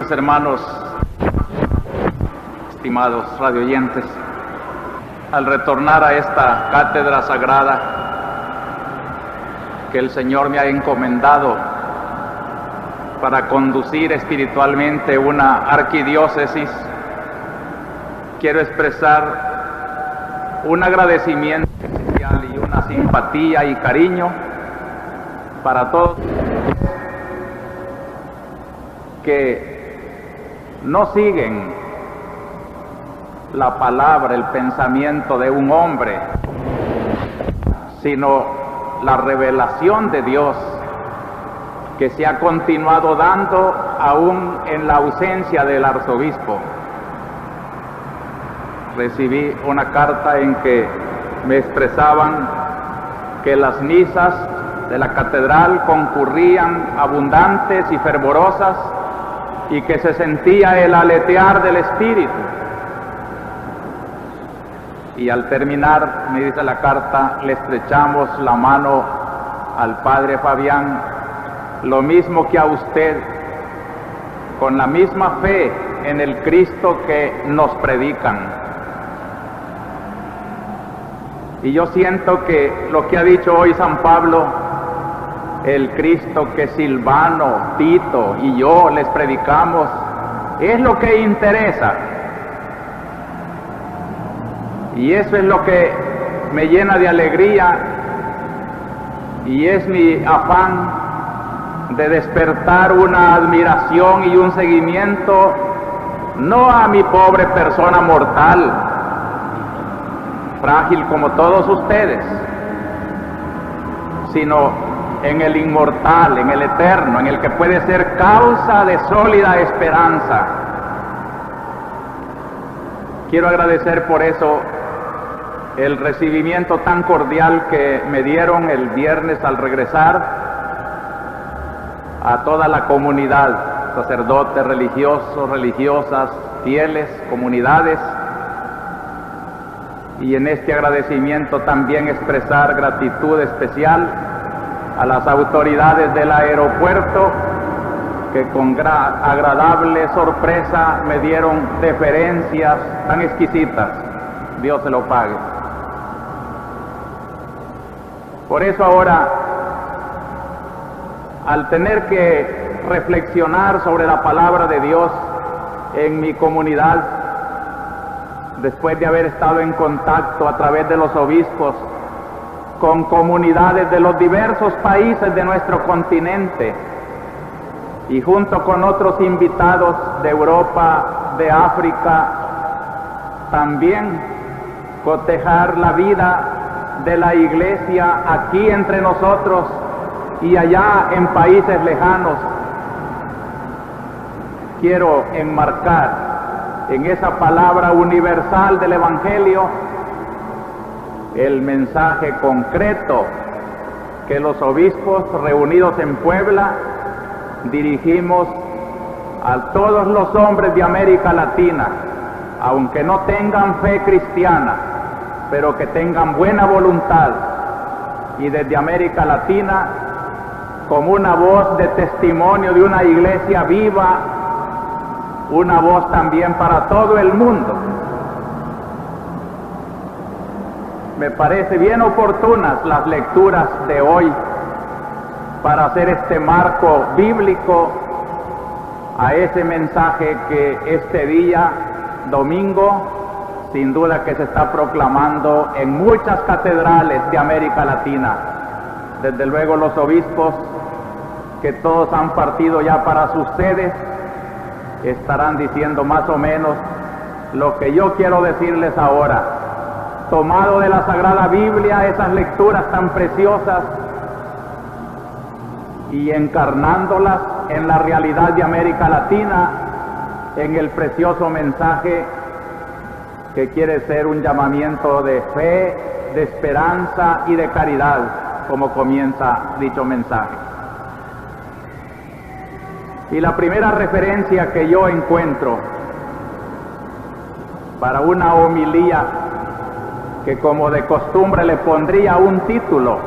Queridos hermanos, estimados radioyentes, al retornar a esta cátedra sagrada que el Señor me ha encomendado para conducir espiritualmente una arquidiócesis, quiero expresar un agradecimiento especial y una simpatía y cariño para todos que no siguen la palabra, el pensamiento de un hombre, sino la revelación de Dios que se ha continuado dando aún en la ausencia del arzobispo. Recibí una carta en que me expresaban que las misas de la catedral concurrían abundantes y fervorosas y que se sentía el aletear del Espíritu. Y al terminar, me dice la carta, le estrechamos la mano al Padre Fabián, lo mismo que a usted, con la misma fe en el Cristo que nos predican. Y yo siento que lo que ha dicho hoy San Pablo, el Cristo que Silvano, Tito y yo les predicamos, es lo que interesa. Y eso es lo que me llena de alegría y es mi afán de despertar una admiración y un seguimiento, no a mi pobre persona mortal, frágil como todos ustedes, sino en el inmortal, en el eterno, en el que puede ser causa de sólida esperanza. Quiero agradecer por eso el recibimiento tan cordial que me dieron el viernes al regresar a toda la comunidad, sacerdotes, religiosos, religiosas, fieles, comunidades, y en este agradecimiento también expresar gratitud especial a las autoridades del aeropuerto que con agradable sorpresa me dieron deferencias tan exquisitas. Dios se lo pague. Por eso ahora, al tener que reflexionar sobre la palabra de Dios en mi comunidad, después de haber estado en contacto a través de los obispos con comunidades de los diversos países de nuestro continente y junto con otros invitados de Europa, de África, también cotejar la vida de la Iglesia aquí entre nosotros y allá en países lejanos. Quiero enmarcar en esa palabra universal del Evangelio el mensaje concreto que los obispos reunidos en Puebla dirigimos a todos los hombres de América Latina, aunque no tengan fe cristiana, pero que tengan buena voluntad, y desde América Latina, como una voz de testimonio de una iglesia viva, una voz también para todo el mundo. Me parece bien oportunas las lecturas de hoy para hacer este marco bíblico a ese mensaje que este día, domingo, sin duda que se está proclamando en muchas catedrales de América Latina. Desde luego los obispos, que todos han partido ya para sus sedes, estarán diciendo más o menos lo que yo quiero decirles ahora, tomado de la Sagrada Biblia, esas lecturas tan preciosas, y encarnándolas en la realidad de América Latina, en el precioso mensaje que quiere ser un llamamiento de fe, de esperanza y de caridad, como comienza dicho mensaje. Y la primera referencia que yo encuentro para una homilía que como de costumbre le pondría un título,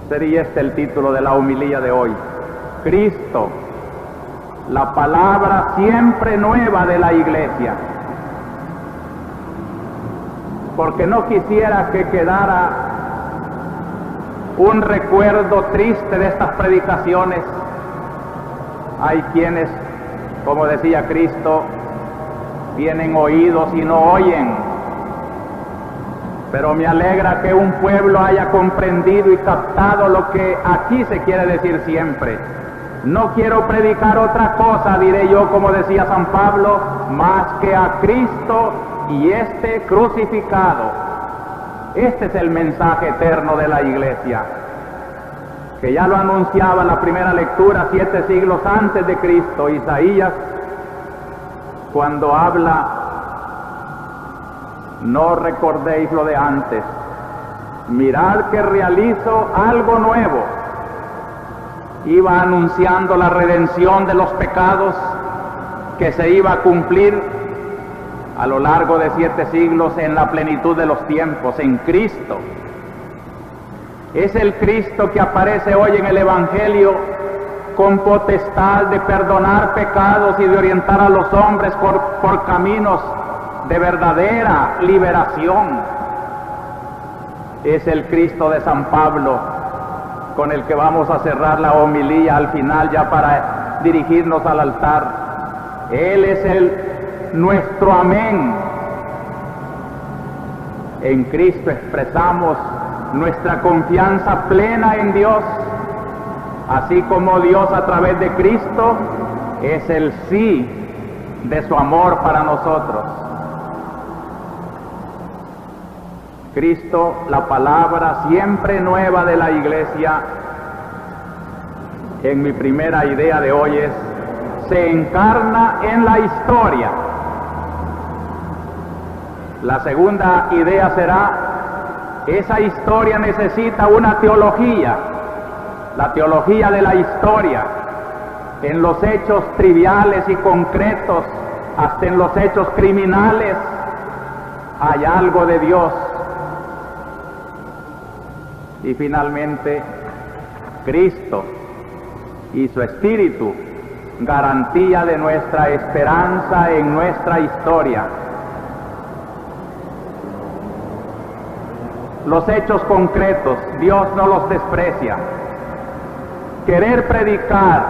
sería este el título de la homilía de hoy: Cristo, la palabra siempre nueva de la iglesia, porque no quisiera que quedara un recuerdo triste de estas predicaciones. Hay quienes, como decía Cristo, tienen oídos y no oyen, pero me alegra que un pueblo haya comprendido y captado lo que aquí se quiere decir siempre. No quiero predicar otra cosa, diré yo, como decía San Pablo, más que a Cristo y este crucificado. Este es el mensaje eterno de la iglesia, que ya lo anunciaba la primera lectura 7 siglos antes de Cristo, Isaías, cuando habla: no recordéis lo de antes, mirad que realizo algo nuevo. Iba anunciando la redención de los pecados que se iba a cumplir a lo largo de 7 siglos en la plenitud de los tiempos, en Cristo. Es el Cristo que aparece hoy en el Evangelio con potestad de perdonar pecados y de orientar a los hombres por caminos de verdadera liberación. Es el Cristo de San Pablo, con el que vamos a cerrar la homilía al final, ya para dirigirnos al altar. Él es nuestro amén. En Cristo expresamos nuestra confianza plena en Dios, así como Dios a través de Cristo es el sí de su amor para nosotros. Cristo, la palabra siempre nueva de la iglesia, en mi primera idea de hoy es: se encarna en la historia. La segunda idea será: esa historia necesita una teología, la teología de la historia. En los hechos triviales y concretos, hasta en los hechos criminales, hay algo de Dios. Y finalmente, Cristo y su Espíritu, garantía de nuestra esperanza en nuestra historia. Los hechos concretos, Dios no los desprecia. Querer predicar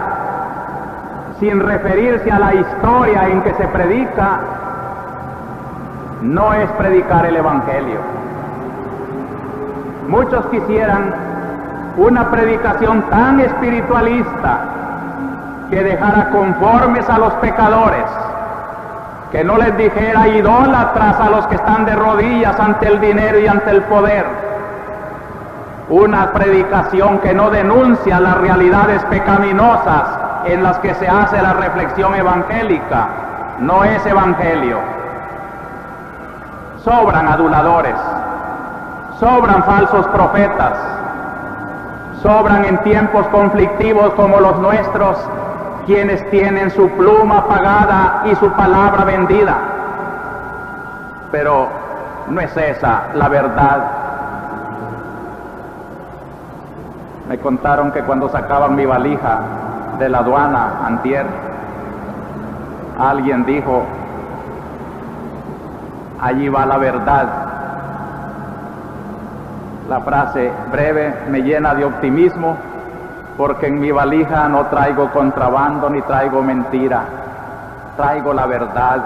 sin referirse a la historia en que se predica no es predicar el Evangelio. Muchos quisieran una predicación tan espiritualista que dejara conformes a los pecadores, que no les dijera idólatras a los que están de rodillas ante el dinero y ante el poder. Una predicación que no denuncia las realidades pecaminosas en las que se hace la reflexión evangélica. No es evangelio. Sobran aduladores, sobran falsos profetas, sobran en tiempos conflictivos como los nuestros quienes tienen su pluma pagada y su palabra vendida. Pero no es esa la verdad. Me contaron que cuando sacaban mi valija de la aduana antier, alguien dijo: allí va la verdad. La frase breve me llena de optimismo, porque en mi valija no traigo contrabando ni traigo mentira, traigo la verdad.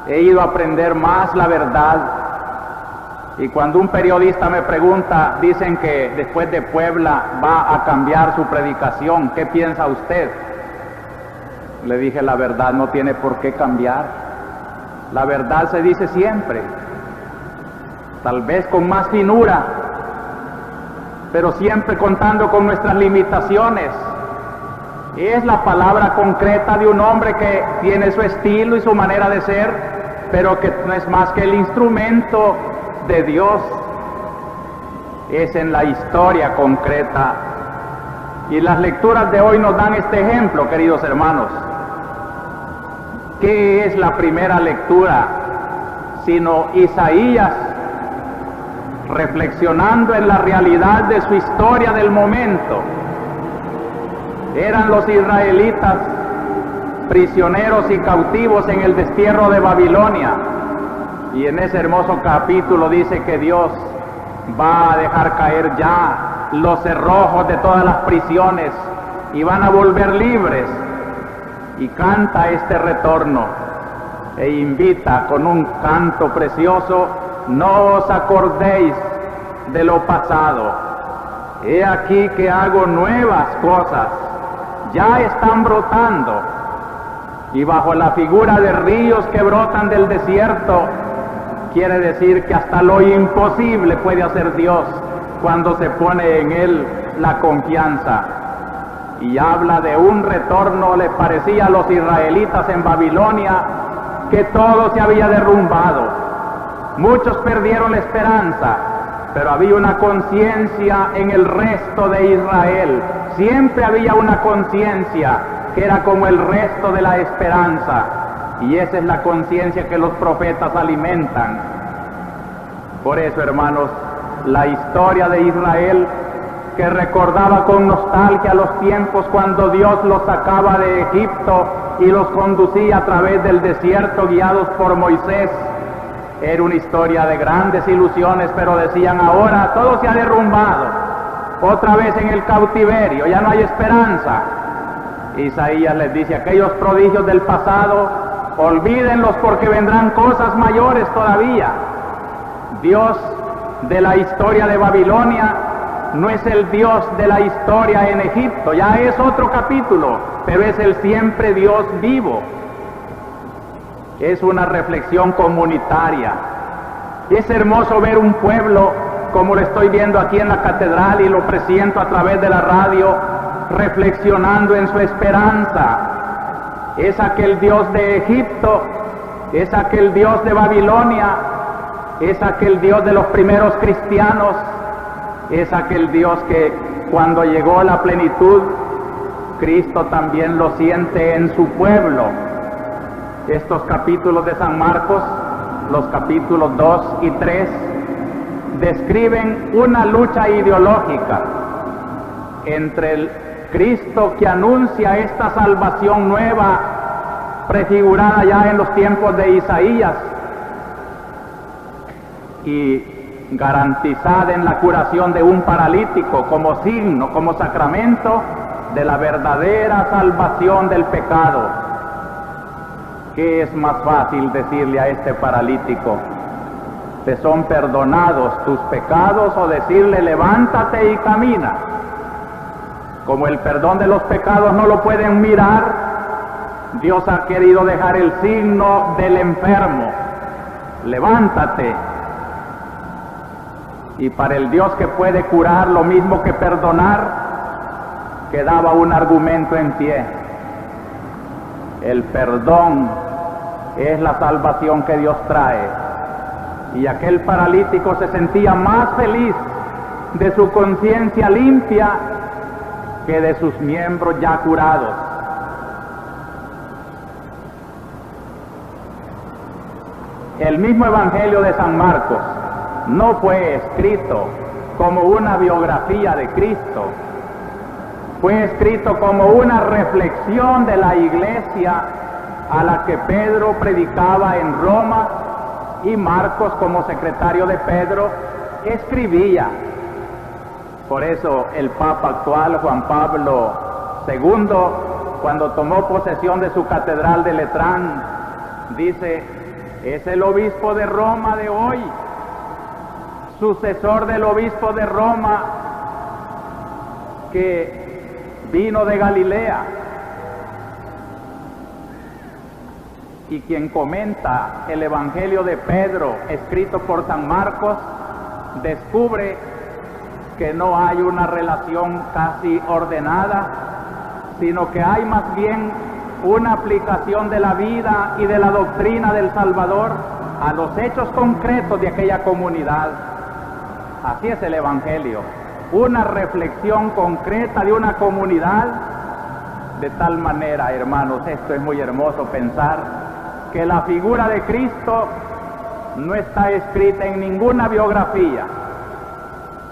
He ido a aprender más la verdad. Y cuando un periodista me pregunta, dicen que después de Puebla va a cambiar su predicación, ¿qué piensa usted? Le dije: la verdad no tiene por qué cambiar. La verdad se dice siempre, tal vez con más finura, pero siempre contando con nuestras limitaciones. Es la palabra concreta de un hombre que tiene su estilo y su manera de ser, pero que no es más que el instrumento de Dios. Es en la historia concreta. Y las lecturas de hoy nos dan este ejemplo, queridos hermanos. ¿Qué es la primera lectura? Sino Isaías reflexionando en la realidad de su historia del momento. Eran los israelitas prisioneros y cautivos en el destierro de Babilonia. Y en ese hermoso capítulo dice que Dios va a dejar caer ya los cerrojos de todas las prisiones y van a volver libres. Y canta este retorno e invita con un canto precioso: no os acordéis de lo pasado, he aquí que hago nuevas cosas, ya están brotando. Y bajo la figura de ríos que brotan del desierto, quiere decir que hasta lo imposible puede hacer Dios cuando se pone en Él la confianza. Y habla de un retorno. Le parecía a los israelitas en Babilonia que todo se había derrumbado. Muchos perdieron la esperanza, pero había una conciencia en el resto de Israel. Siempre había una conciencia que era como el resto de la esperanza. Y esa es la conciencia que los profetas alimentan. Por eso, hermanos, la historia de Israel, que recordaba con nostalgia los tiempos cuando Dios los sacaba de Egipto y los conducía a través del desierto guiados por Moisés, era una historia de grandes ilusiones, pero decían: ahora todo se ha derrumbado, otra vez en el cautiverio, ya no hay esperanza. Isaías les dice: aquellos prodigios del pasado, olvídenlos porque vendrán cosas mayores todavía. Dios de la historia de Babilonia no es el Dios de la historia en Egipto, ya es otro capítulo, pero es el siempre Dios vivo. Es una reflexión comunitaria. Es hermoso ver un pueblo, como lo estoy viendo aquí en la catedral y lo presiento a través de la radio, reflexionando en su esperanza. Es aquel Dios de Egipto, es aquel Dios de Babilonia, es aquel Dios de los primeros cristianos, es aquel Dios que cuando llegó la plenitud, Cristo también lo siente en su pueblo. Estos capítulos de San Marcos, los capítulos 2 y 3, describen una lucha ideológica entre el Cristo que anuncia esta salvación nueva, prefigurada ya en los tiempos de Isaías y garantizada en la curación de un paralítico como signo, como sacramento de la verdadera salvación del pecado. ¿Qué es más fácil decirle a este paralítico: te son perdonados tus pecados, o decirle: levántate y camina? Como el perdón de los pecados no lo pueden mirar, Dios ha querido dejar el signo del enfermo: levántate. Y para el Dios que puede curar lo mismo que perdonar, quedaba un argumento en pie: el perdón es la salvación que Dios trae. Y aquel paralítico se sentía más feliz de su conciencia limpia que de sus miembros ya curados. El mismo Evangelio de San Marcos no fue escrito como una biografía de Cristo, fue escrito como una reflexión de la iglesia a la que Pedro predicaba en Roma, y Marcos, como secretario de Pedro, escribía. Por eso el Papa actual, Juan Pablo II, cuando tomó posesión de su catedral de Letrán, dice: es el obispo de Roma de hoy, sucesor del obispo de Roma que vino de Galilea, y quien comenta el Evangelio de Pedro escrito por San Marcos descubre que no hay una relación casi ordenada, sino que hay más bien una aplicación de la vida y de la doctrina del Salvador a los hechos concretos de aquella comunidad. Así es el Evangelio, una reflexión concreta de una comunidad. De tal manera, hermanos, esto es muy hermoso pensar que la figura de Cristo no está escrita en ninguna biografía,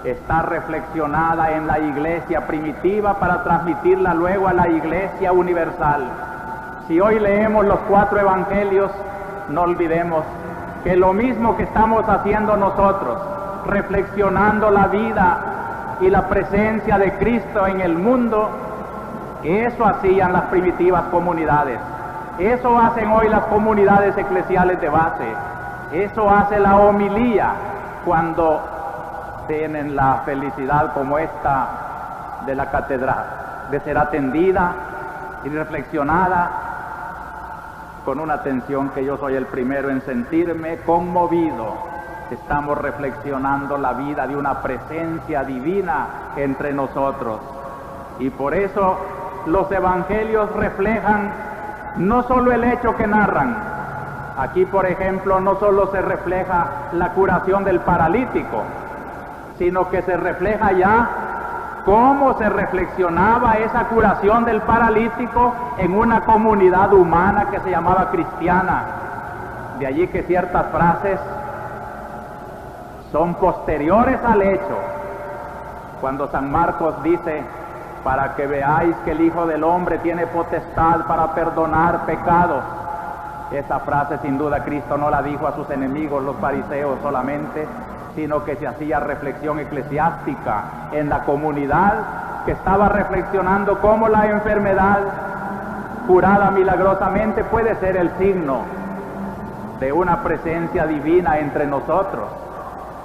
está reflexionada en la iglesia primitiva para transmitirla luego a la iglesia universal. Si hoy leemos los 4 evangelios, no olvidemos que lo mismo que estamos haciendo nosotros, reflexionando la vida y la presencia de Cristo en el mundo, eso hacían las primitivas comunidades. Eso hacen hoy las comunidades eclesiales de base. Eso hace la homilía cuando tienen la felicidad como esta de la catedral, de ser atendida y reflexionada con una atención que yo soy el primero en sentirme conmovido. Estamos reflexionando la vida de una presencia divina entre nosotros. Y por eso los evangelios reflejan no solo el hecho que narran. Aquí, por ejemplo, no solo se refleja la curación del paralítico, sino que se refleja ya cómo se reflexionaba esa curación del paralítico en una comunidad humana que se llamaba cristiana. De allí que ciertas frases son posteriores al hecho. Cuando San Marcos dice, para que veáis que el Hijo del Hombre tiene potestad para perdonar pecados, esa frase sin duda Cristo no la dijo a sus enemigos, los fariseos solamente, sino que se hacía reflexión eclesiástica en la comunidad que estaba reflexionando cómo la enfermedad curada milagrosamente puede ser el signo de una presencia divina entre nosotros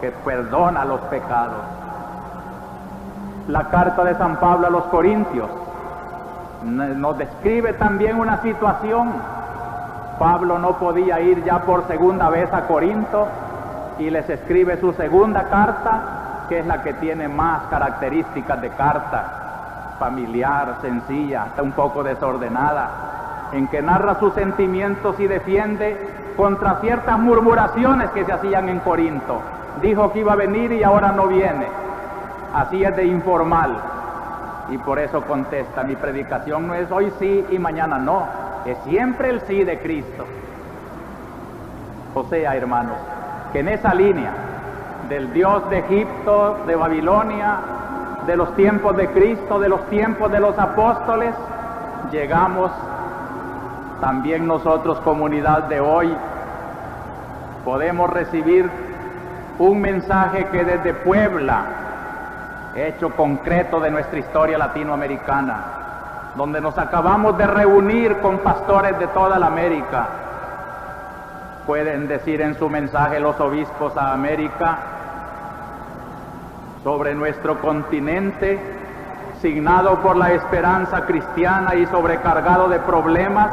que perdona los pecados. La carta de San Pablo a los Corintios nos describe también una situación. Pablo no podía ir ya por segunda vez a Corinto y les escribe su segunda carta, que es la que tiene más características de carta, familiar, sencilla, hasta un poco desordenada, en que narra sus sentimientos y defiende contra ciertas murmuraciones que se hacían en Corinto. Dijo que iba a venir y ahora no viene. Así es de informal. Y por eso contesta, mi predicación no es hoy sí y mañana no, es siempre el sí de Cristo. O sea, hermanos, que en esa línea del Dios de Egipto, de Babilonia, de los tiempos de Cristo, de los tiempos de los apóstoles, llegamos también nosotros, comunidad de hoy, podemos recibir un mensaje que desde Puebla, hecho concreto de nuestra historia latinoamericana, donde nos acabamos de reunir con pastores de toda la América, pueden decir en su mensaje los obispos a América, sobre nuestro continente, signado por la esperanza cristiana y sobrecargado de problemas,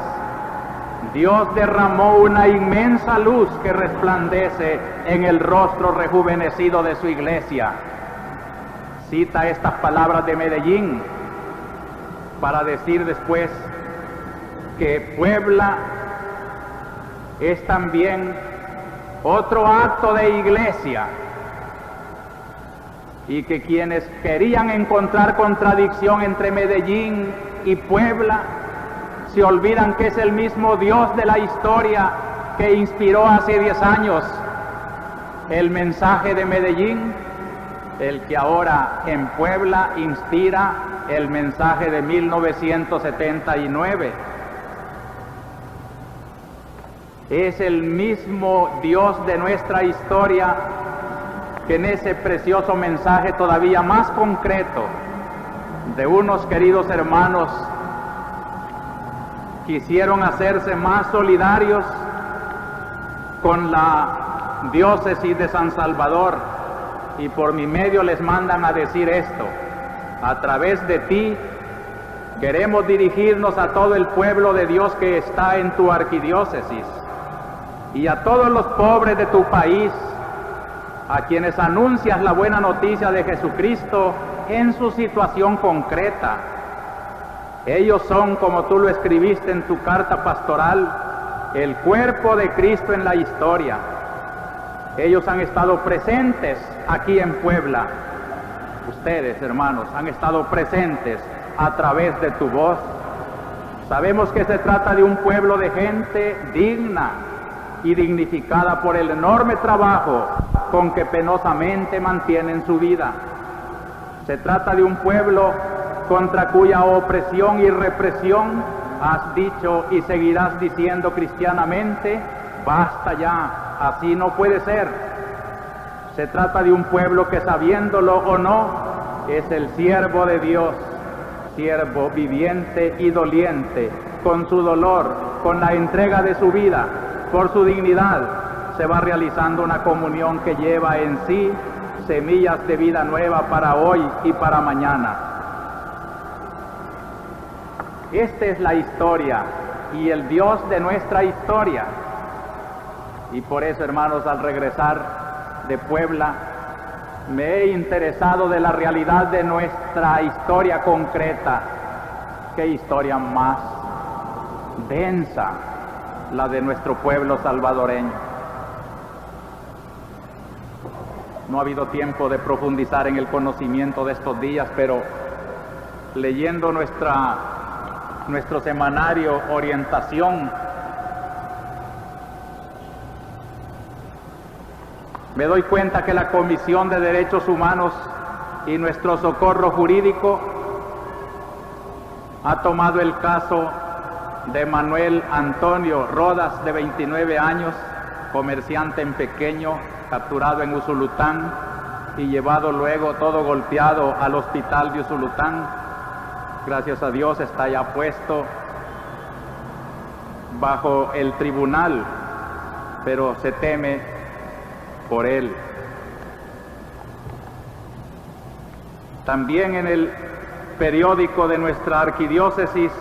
Dios derramó una inmensa luz que resplandece en el rostro rejuvenecido de su iglesia. Cita estas palabras de Medellín para decir después que Puebla es también otro acto de iglesia y que quienes querían encontrar contradicción entre Medellín y Puebla se olvidan que es el mismo Dios de la historia que inspiró hace 10 años el mensaje de Medellín, el que ahora en Puebla inspira el mensaje de 1979. Es el mismo Dios de nuestra historia que en ese precioso mensaje todavía más concreto de unos queridos hermanos quisieron hacerse más solidarios con la diócesis de San Salvador y por mi medio les mandan a decir esto: a través de ti queremos dirigirnos a todo el pueblo de Dios que está en tu arquidiócesis y a todos los pobres de tu país, a quienes anuncias la buena noticia de Jesucristo en su situación concreta. Ellos son, como tú lo escribiste en tu carta pastoral, el cuerpo de Cristo en la historia. Ellos han estado presentes aquí en Puebla. Ustedes, hermanos, han estado presentes a través de tu voz. Sabemos que se trata de un pueblo de gente digna y dignificada por el enorme trabajo con que penosamente mantienen su vida. Se trata de un pueblo contra cuya opresión y represión has dicho y seguirás diciendo cristianamente, basta ya, así no puede ser. Se trata de un pueblo que, sabiéndolo o no, es el siervo de Dios, siervo viviente y doliente, con su dolor, con la entrega de su vida, por su dignidad, se va realizando una comunión que lleva en sí semillas de vida nueva para hoy y para mañana. Esta es la historia y el Dios de nuestra historia. Y por eso, hermanos, al regresar de Puebla, me he interesado de la realidad de nuestra historia concreta. Qué historia más densa la de nuestro pueblo salvadoreño. No ha habido tiempo de profundizar en el conocimiento de estos días, pero leyendo nuestro semanario Orientación, me doy cuenta que la Comisión de Derechos Humanos y nuestro socorro jurídico ha tomado el caso de Manuel Antonio Rodas, de 29 años, comerciante en pequeño, capturado en Usulután y llevado luego todo golpeado al hospital de Usulután. Gracias a Dios está ya puesto bajo el tribunal, pero se teme por él. También en el periódico de nuestra arquidiócesis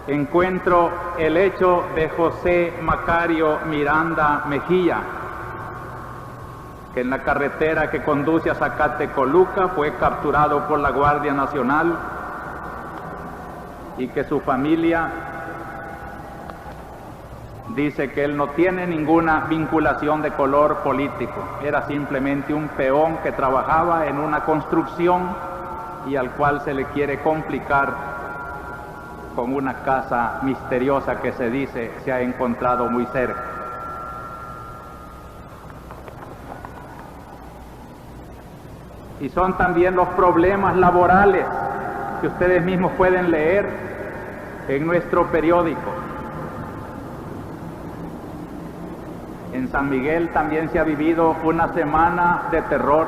encuentro el hecho de José Macario Miranda Mejía, que en la carretera que conduce a Zacatecoluca fue capturado por la Guardia Nacional y que su familia dice que él no tiene ninguna vinculación de color político, era simplemente un peón que trabajaba en una construcción y al cual se le quiere complicar con una casa misteriosa que se dice se ha encontrado muy cerca. Y son también los problemas laborales que ustedes mismos pueden leer en nuestro periódico. En San Miguel también se ha vivido una semana de terror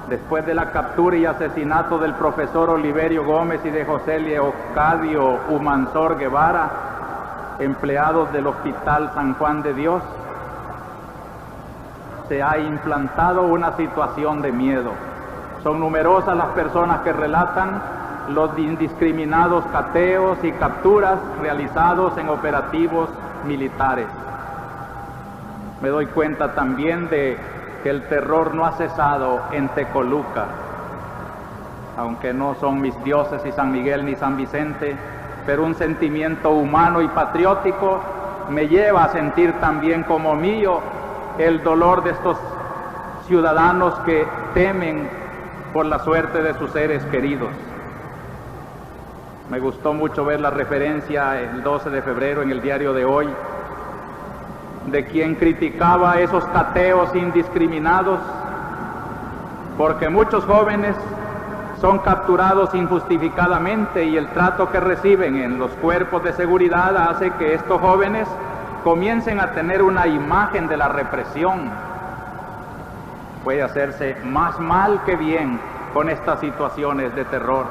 después de la captura y asesinato del profesor Oliverio Gómez y de José Leocadio Humansor Guevara, empleados del Hospital San Juan de Dios. Se ha implantado una situación de miedo. Son numerosas las personas que relatan los indiscriminados cateos y capturas realizados en operativos militares. Me doy cuenta también de que el terror no ha cesado en Tecoluca, aunque no son mis dioses y San Miguel ni San Vicente, pero un sentimiento humano y patriótico me lleva a sentir también como mío el dolor de estos ciudadanos que temen por la suerte de sus seres queridos. Me gustó mucho ver la referencia el 12 de febrero en el diario de hoy de quien criticaba esos cateos indiscriminados, porque muchos jóvenes son capturados injustificadamente y el trato que reciben en los cuerpos de seguridad hace que estos jóvenes comiencen a tener una imagen de la represión. Puede hacerse más mal que bien con estas situaciones de terror.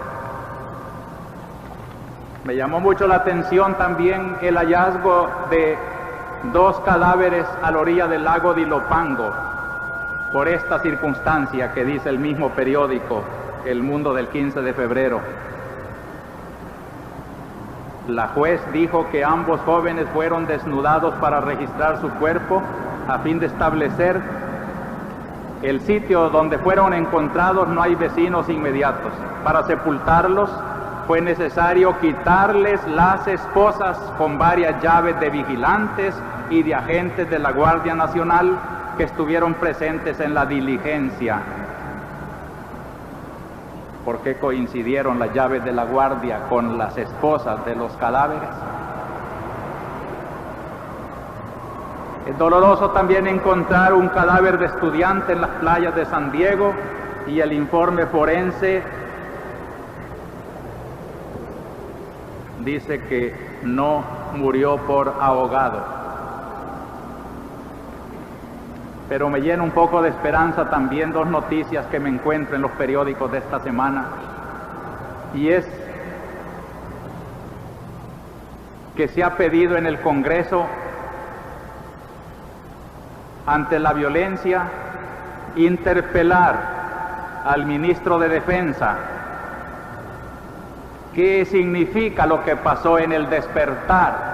Me llamó mucho la atención también el hallazgo de 2 cadáveres a la orilla del lago de Ilopango, por esta circunstancia que dice el mismo periódico El Mundo del 15 de febrero. La juez dijo que ambos jóvenes fueron desnudados para registrar su cuerpo a fin de establecer el sitio donde fueron encontrados. No hay vecinos inmediatos. Para sepultarlos fue necesario quitarles las esposas con varias llaves de vigilantes y de agentes de la Guardia Nacional que estuvieron presentes en la diligencia. ¿Por qué coincidieron las llaves de la guardia con las esposas de los cadáveres? Es doloroso también encontrar un cadáver de estudiante en las playas de San Diego y el informe forense dice que no murió por ahogado. Pero me llena un poco de esperanza también dos noticias que me encuentro en los periódicos de esta semana, y es que se ha pedido en el Congreso, ante la violencia, interpelar al ministro de Defensa. ¿Qué significa lo que pasó en el Despertar?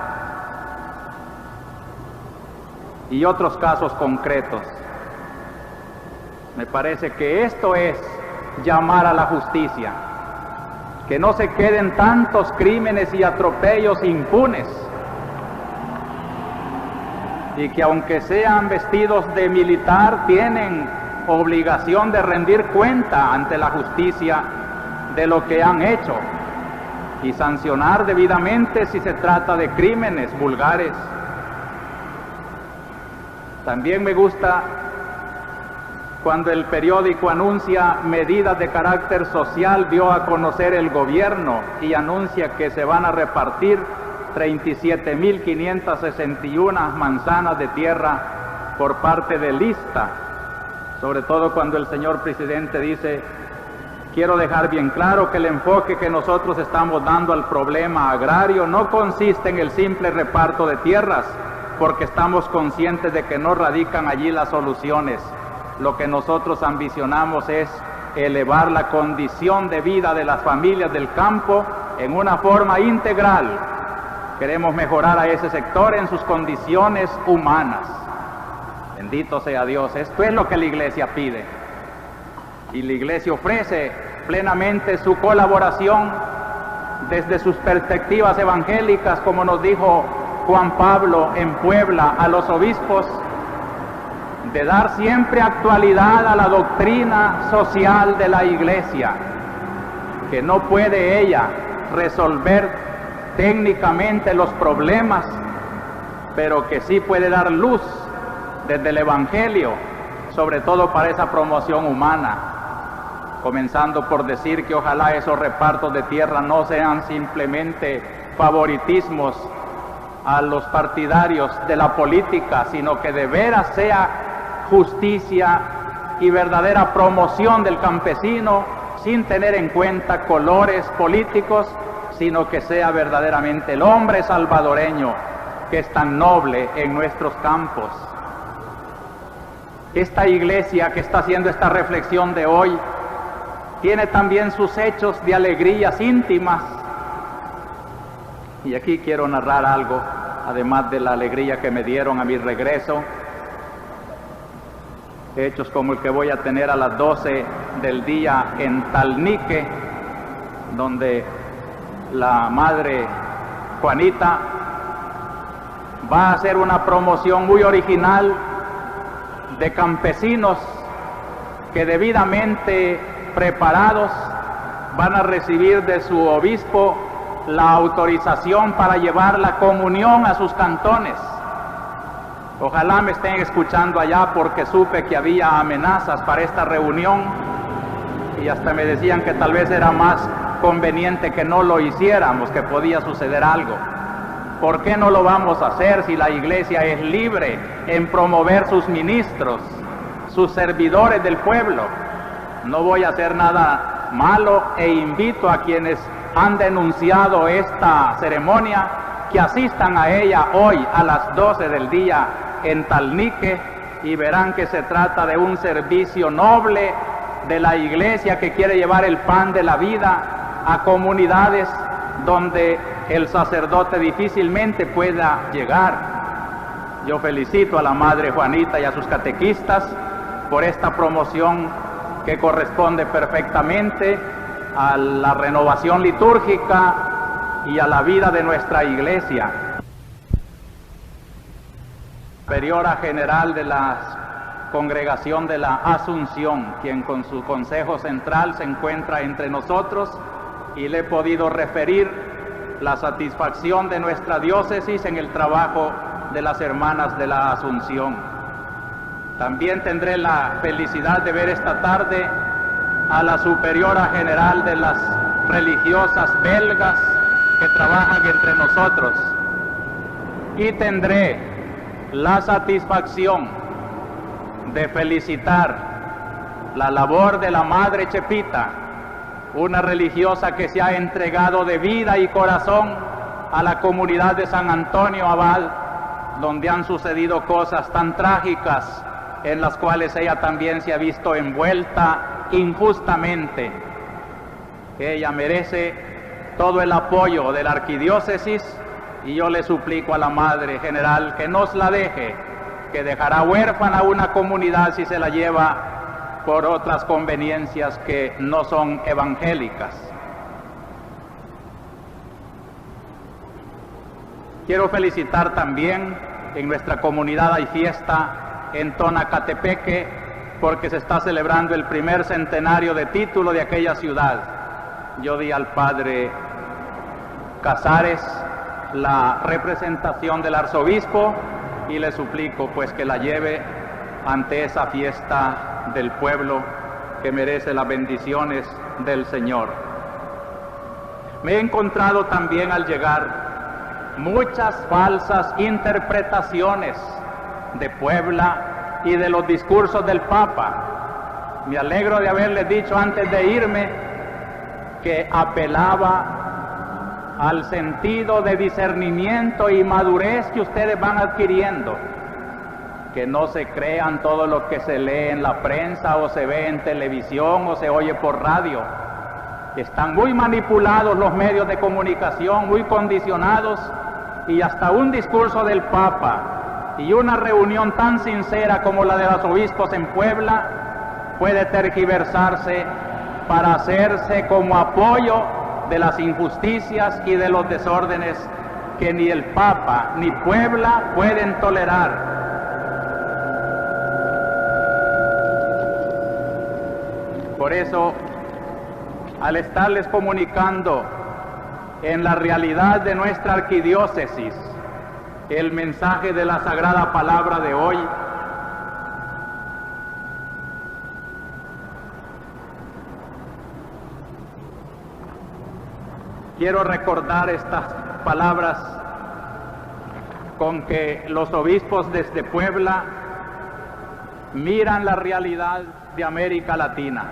Y otros casos concretos. Me parece que esto es llamar a la justicia, que no se queden tantos crímenes y atropellos impunes, y que aunque sean vestidos de militar, tienen obligación de rendir cuenta ante la justicia de lo que han hecho y sancionar debidamente si se trata de crímenes vulgares. También me gusta cuando el periódico anuncia medidas de carácter social, dio a conocer el gobierno y anuncia que se van a repartir 37.561 manzanas de tierra por parte de Lista, sobre todo cuando el señor presidente dice: quiero dejar bien claro que el enfoque que nosotros estamos dando al problema agrario no consiste en el simple reparto de tierras, porque estamos conscientes de que no radican allí las soluciones. Lo que nosotros ambicionamos es elevar la condición de vida de las familias del campo en una forma integral. Queremos mejorar a ese sector en sus condiciones humanas. Bendito sea Dios. Esto es lo que la Iglesia pide. Y la Iglesia ofrece plenamente su colaboración desde sus perspectivas evangélicas, como nos dijo Juan Pablo en Puebla a los obispos, de dar siempre actualidad a la doctrina social de la Iglesia, que no puede ella resolver técnicamente los problemas, pero que sí puede dar luz desde el Evangelio, sobre todo para esa promoción humana, comenzando por decir que ojalá esos repartos de tierra no sean simplemente favoritismos a los partidarios de la política, sino que de veras sea justicia y verdadera promoción del campesino, sin tener en cuenta colores políticos, sino que sea verdaderamente el hombre salvadoreño que es tan noble en nuestros campos. Esta iglesia que está haciendo esta reflexión de hoy tiene también sus hechos de alegrías íntimas, y aquí quiero narrar algo, además de la alegría que me dieron a mi regreso. Hechos como el que voy a tener a las 12 del día en Talnique, donde la madre Juanita va a hacer una promoción muy original de campesinos que debidamente preparados van a recibir de su obispo la autorización para llevar la comunión a sus cantones. Ojalá me estén escuchando allá, porque supe que había amenazas para esta reunión y hasta me decían que tal vez era más conveniente que no lo hiciéramos, que podía suceder algo. ¿Por qué no lo vamos a hacer si la iglesia es libre en promover sus ministros, sus servidores del pueblo? No voy a hacer nada malo e invito a quienes han denunciado esta ceremonia que asistan a ella hoy a las 12 del día en Talnique, y verán que se trata de un servicio noble de la iglesia que quiere llevar el pan de la vida a comunidades donde el sacerdote difícilmente pueda llegar. Yo felicito a la madre Juanita y a sus catequistas por esta promoción que corresponde perfectamente a la renovación litúrgica y a la vida de nuestra iglesia. Superiora General de la Congregación de la Asunción, quien con su Consejo Central se encuentra entre nosotros, y le he podido referir la satisfacción de nuestra diócesis en el trabajo de las hermanas de la Asunción. También tendré la felicidad de ver esta tarde a la Superiora General de las Religiosas Belgas, que trabajan entre nosotros. Y tendré la satisfacción de felicitar la labor de la Madre Chepita, una religiosa que se ha entregado de vida y corazón a la comunidad de San Antonio Abad, donde han sucedido cosas tan trágicas en las cuales ella también se ha visto envuelta injustamente. Ella merece todo el apoyo de la arquidiócesis y yo le suplico a la Madre General que nos la deje, que dejará huérfana a una comunidad si se la lleva por otras conveniencias que no son evangélicas. Quiero felicitar también, en nuestra comunidad hay fiesta en Tonacatepeque porque se está celebrando el primer centenario de título de aquella ciudad. Yo di al padre Casares la representación del arzobispo y le suplico pues que la lleve ante esa fiesta del pueblo que merece las bendiciones del Señor. Me he encontrado también al llegar muchas falsas interpretaciones de Puebla y de los discursos del Papa. Me alegro de haberles dicho antes de irme que apelaba al sentido de discernimiento y madurez que ustedes van adquiriendo, que no se crean todo lo que se lee en la prensa o se ve en televisión o se oye por radio. Están muy manipulados los medios de comunicación, muy condicionados, y hasta un discurso del Papa y una reunión tan sincera como la de los obispos en Puebla puede tergiversarse para hacerse como apoyo de las injusticias y de los desórdenes que ni el Papa ni Puebla pueden tolerar. Por eso, al estarles comunicando en la realidad de nuestra arquidiócesis el mensaje de la Sagrada Palabra de hoy, quiero recordar estas palabras con que los obispos desde Puebla miran la realidad de América Latina.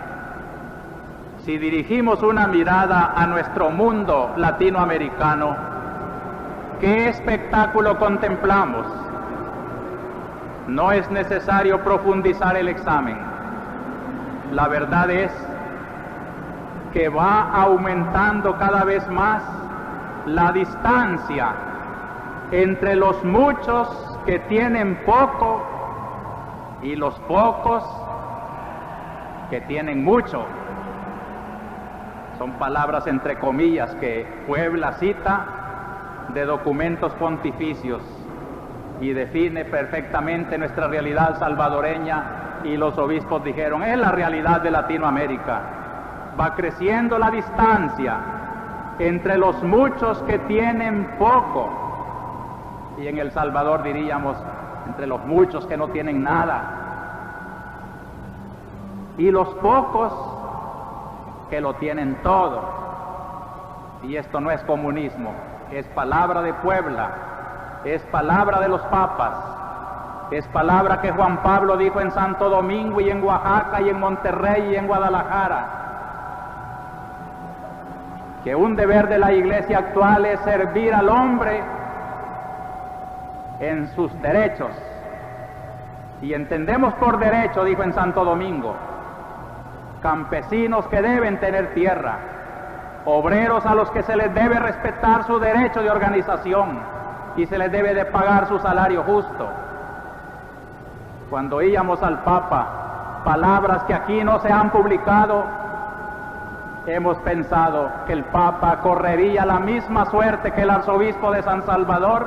Si dirigimos una mirada a nuestro mundo latinoamericano, ¿qué espectáculo contemplamos? No es necesario profundizar el examen. La verdad es que va aumentando cada vez más la distancia entre los muchos que tienen poco y los pocos que tienen mucho. Son palabras entre comillas que Puebla cita de documentos pontificios y define perfectamente nuestra realidad salvadoreña, y los obispos dijeron, es la realidad de Latinoamérica. Va creciendo la distancia entre los muchos que tienen poco, y en El Salvador diríamos, entre los muchos que no tienen nada, y los pocos que lo tienen todo. Y esto no es comunismo, es palabra de Puebla, es palabra de los papas, es palabra que Juan Pablo dijo en Santo Domingo y en Oaxaca y en Monterrey y en Guadalajara, que un deber de la Iglesia actual es servir al hombre en sus derechos. Y entendemos por derecho, dijo en Santo Domingo, campesinos que deben tener tierra, obreros a los que se les debe respetar su derecho de organización y se les debe de pagar su salario justo. Cuando oíamos al Papa palabras que aquí no se han publicado, hemos pensado que el Papa correría la misma suerte que el arzobispo de San Salvador,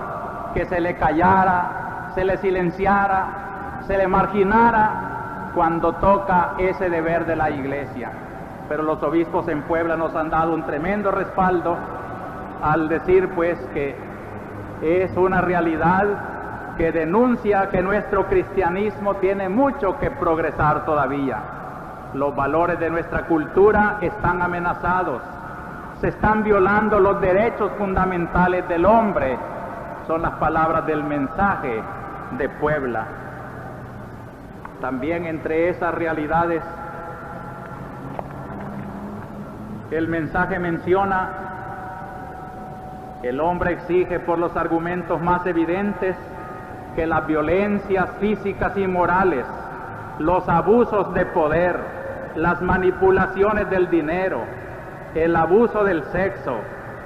que se le callara, se le silenciara, se le marginara cuando toca ese deber de la Iglesia. Pero los obispos en Puebla nos han dado un tremendo respaldo al decir pues que es una realidad que denuncia que nuestro cristianismo tiene mucho que progresar todavía. Los valores de nuestra cultura están amenazados. se están violando los derechos fundamentales del hombre. Son las palabras del mensaje de Puebla. También entre esas realidades, el mensaje menciona: el hombre exige por los argumentos más evidentes que las violencias físicas y morales, los abusos de poder, las manipulaciones del dinero, el abuso del sexo,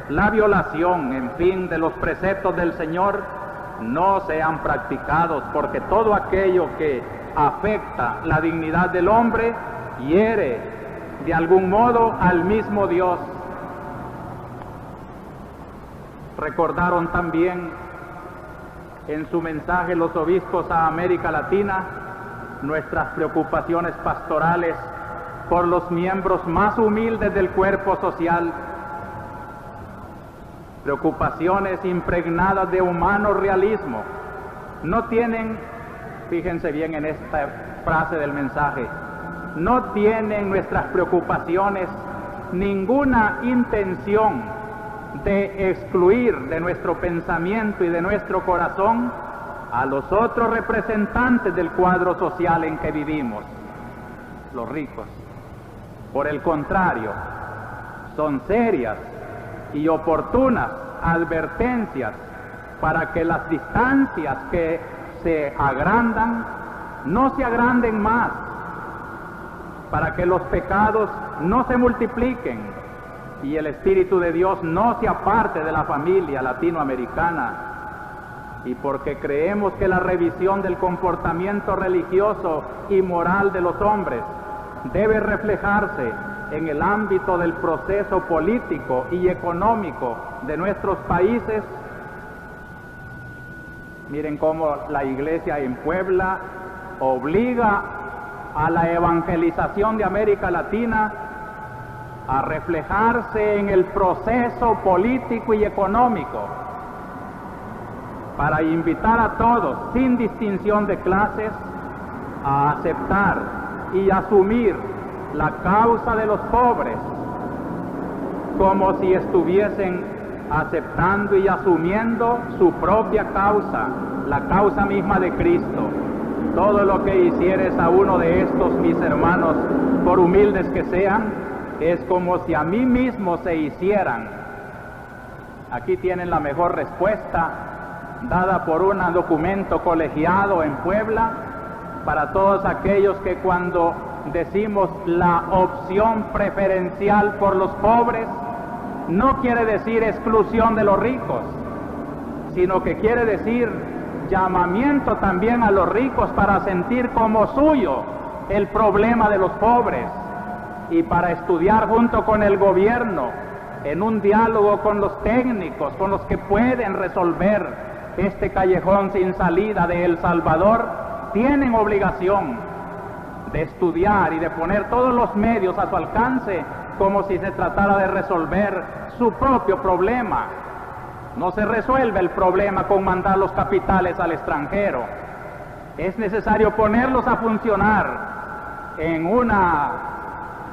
la violación, en fin, de los preceptos del Señor, no sean practicados, porque todo aquello que afecta la dignidad del hombre hiere de algún modo al mismo Dios. Recordaron también en su mensaje los obispos a América Latina nuestras preocupaciones pastorales por los miembros más humildes del cuerpo social, preocupaciones impregnadas de humano realismo. No tienen, fíjense bien en esta frase del mensaje, no tienen nuestras preocupaciones ninguna intención de excluir de nuestro pensamiento y de nuestro corazón a los otros representantes del cuadro social en que vivimos, los ricos. Por el contrario, son serias y oportunas advertencias para que las distancias que se agrandan no se agranden más, para que los pecados no se multipliquen y el Espíritu de Dios no se aparte de la familia latinoamericana, y porque creemos que la revisión del comportamiento religioso y moral de los hombres debe reflejarse en el ámbito del proceso político y económico de nuestros países. Miren cómo la Iglesia en Puebla obliga a la evangelización de América Latina a reflejarse en el proceso político y económico, para invitar a todos, sin distinción de clases, a aceptar y asumir la causa de los pobres, como si estuviesen aceptando y asumiendo su propia causa, la causa misma de Cristo. Todo lo que hicieres a uno de estos mis hermanos, por humildes que sean, es como si a mí mismo se hicieran. Aquí tienen la mejor respuesta dada por un documento colegiado en Puebla para todos aquellos que cuando decimos la opción preferencial por los pobres, no quiere decir exclusión de los ricos, sino que quiere decir llamamiento también a los ricos para sentir como suyo el problema de los pobres y para estudiar junto con el gobierno, en un diálogo con los técnicos, con los que pueden resolver este callejón sin salida de El Salvador, tienen obligación de estudiar y de poner todos los medios a su alcance como si se tratara de resolver su propio problema. No se resuelve el problema con mandar los capitales al extranjero. Es necesario ponerlos a funcionar en un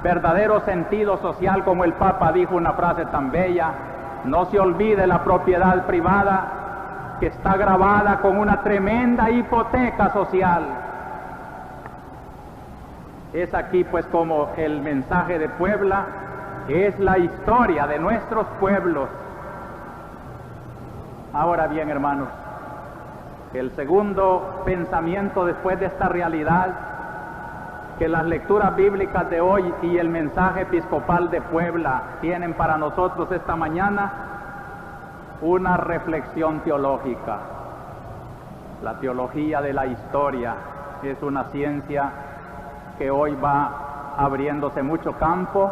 verdadero sentido social, como el Papa dijo una frase tan bella: no se olvide la propiedad privada, que está grabada con una tremenda hipoteca social. Es aquí pues como el mensaje de Puebla es la historia de nuestros pueblos. Ahora bien, hermanos, el segundo pensamiento después de esta realidad que las lecturas bíblicas de hoy y el mensaje episcopal de Puebla tienen para nosotros esta mañana, una reflexión teológica. La teología de la historia es una ciencia que hoy va abriéndose mucho campo,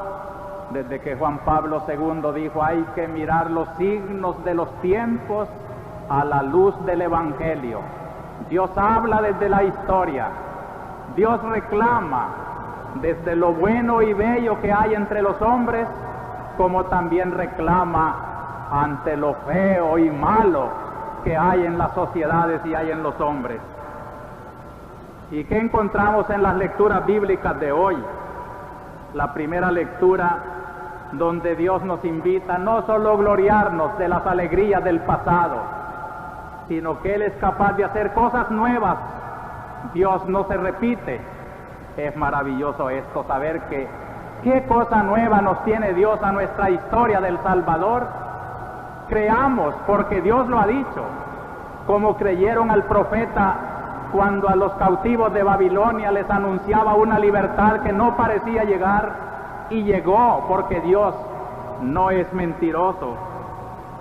desde que Juan Pablo II dijo: hay que mirar los signos de los tiempos a la luz del Evangelio. Dios habla desde la historia, Dios reclama desde lo bueno y bello que hay entre los hombres, como también reclama ante lo feo y malo que hay en las sociedades y hay en los hombres. ¿Y qué encontramos en las lecturas bíblicas de hoy? La primera lectura donde Dios nos invita no solo a gloriarnos de las alegrías del pasado, sino que Él es capaz de hacer cosas nuevas. Dios no se repite. Es maravilloso esto, saber que qué cosa nueva nos tiene Dios a nuestra historia del Salvador. Creamos porque Dios lo ha dicho, como creyeron al profeta cuando a los cautivos de Babilonia les anunciaba una libertad que no parecía llegar, y llegó, porque Dios no es mentiroso.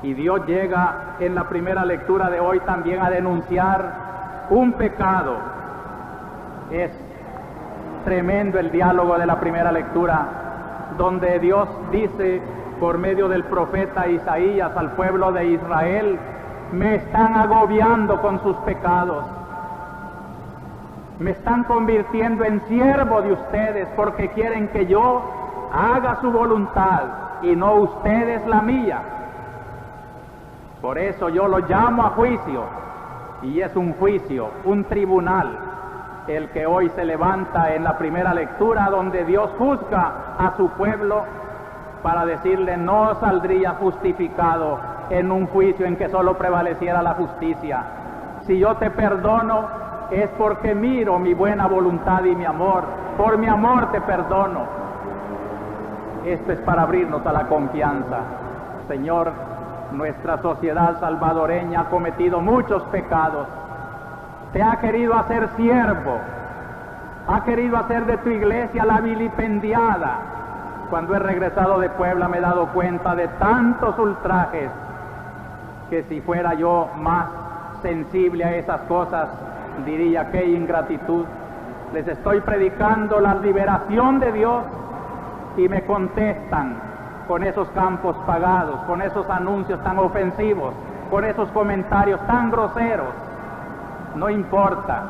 Y Dios llega en la primera lectura de hoy también a denunciar un pecado. Es tremendo el diálogo de la primera lectura, donde Dios dice por medio del profeta Isaías al pueblo de Israel: me están agobiando con sus pecados, me están convirtiendo en siervo de ustedes porque quieren que yo haga su voluntad y no ustedes la mía. Por eso yo lo llamo a juicio, y es un juicio, un tribunal, el que hoy se levanta en la primera lectura, donde Dios juzga a su pueblo para decirle: no saldría justificado en un juicio en que solo prevaleciera la justicia. Si yo te perdono, es porque miro mi buena voluntad y mi amor. Por mi amor te perdono. Esto es para abrirnos a la confianza. Señor, nuestra sociedad salvadoreña ha cometido muchos pecados. Te ha querido hacer siervo, ha querido hacer de tu iglesia la vilipendiada. Cuando he regresado de Puebla me he dado cuenta de tantos ultrajes, que si fuera yo más sensible a esas cosas, diría: qué ingratitud. Les estoy predicando la liberación de Dios y me contestan con esos campos pagados, con esos anuncios tan ofensivos, con esos comentarios tan groseros. No importa,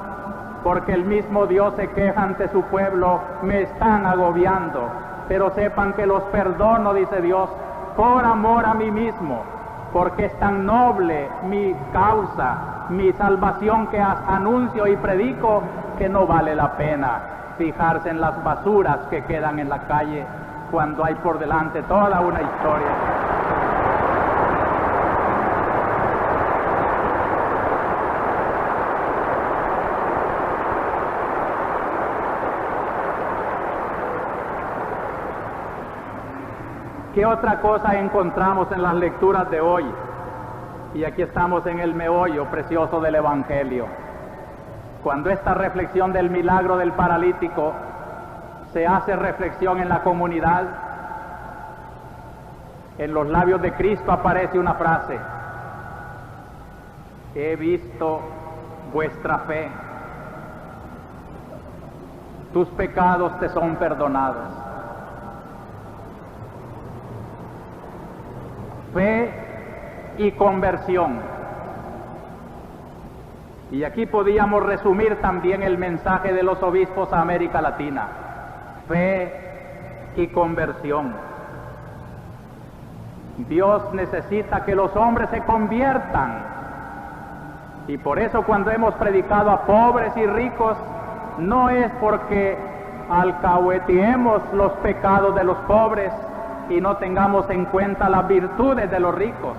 porque el mismo Dios se queja ante su pueblo: me están agobiando, pero sepan que los perdono, dice Dios, por amor a mí mismo, porque es tan noble mi causa, mi salvación que anuncio y predico, que no vale la pena fijarse en las basuras que quedan en la calle cuando hay por delante toda una historia. ¿Qué otra cosa encontramos en las lecturas de hoy? Y aquí estamos en el meollo precioso del Evangelio. Cuando esta reflexión del milagro del paralítico se hace reflexión en la comunidad, en los labios de Cristo aparece una frase: he visto vuestra fe, tus pecados te son perdonados. Fe y conversión. Y aquí podíamos resumir también el mensaje de los obispos a América Latina: fe y conversión. Dios necesita que los hombres se conviertan, y por eso cuando hemos predicado a pobres y ricos, no es porque alcahueteemos los pecados de los pobres y no tengamos en cuenta las virtudes de los ricos.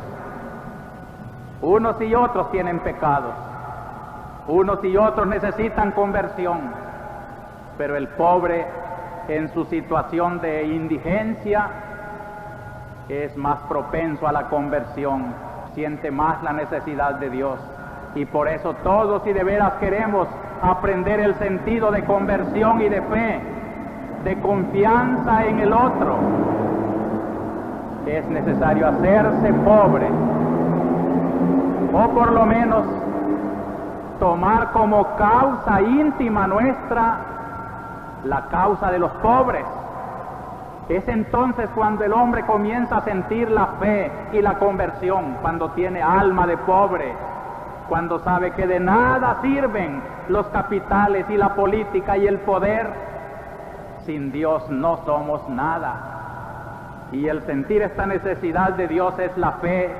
Unos y otros tienen pecados, unos y otros necesitan conversión, pero el pobre, en su situación de indigencia, es más propenso a la conversión, siente más la necesidad de Dios. Y por eso todos, si de veras queremos aprender el sentido de conversión y de fe, de confianza en el otro, es necesario hacerse pobre, o por lo menos tomar como causa íntima nuestra la causa de los pobres. Es entonces cuando el hombre comienza a sentir la fe y la conversión, cuando tiene alma de pobre, cuando sabe que de nada sirven los capitales y la política y el poder. Sin Dios no somos nada. Y el sentir esta necesidad de Dios es la fe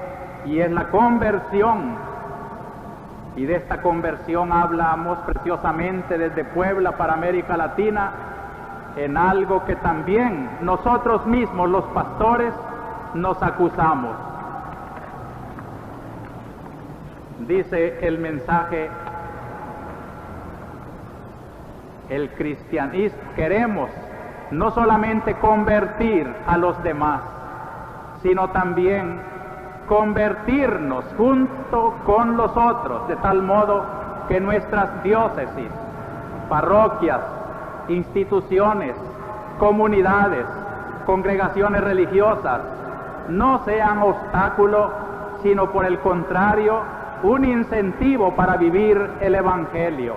y es la conversión. Y de esta conversión hablamos preciosamente desde Puebla para América Latina en algo que también nosotros mismos, los pastores, nos acusamos. Dice el mensaje, el cristianismo, queremos no solamente convertir a los demás, sino también convertirnos junto con los otros, de tal modo que nuestras diócesis, parroquias, instituciones, comunidades, congregaciones religiosas, no sean obstáculo, sino por el contrario, un incentivo para vivir el Evangelio.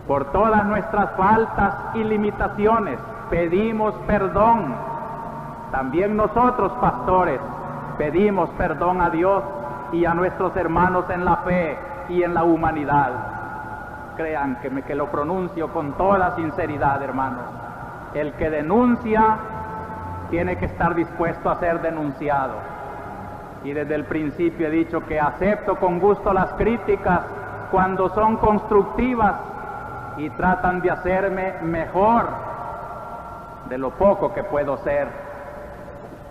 Por todas nuestras faltas y limitaciones pedimos perdón. También nosotros, pastores, pedimos perdón a Dios y a nuestros hermanos en la fe y en la humanidad. Crean que lo pronuncio con toda sinceridad, hermanos. El que denuncia tiene que estar dispuesto a ser denunciado. Y desde el principio he dicho que acepto con gusto las críticas cuando son constructivas y tratan de hacerme mejor de lo poco que puedo ser.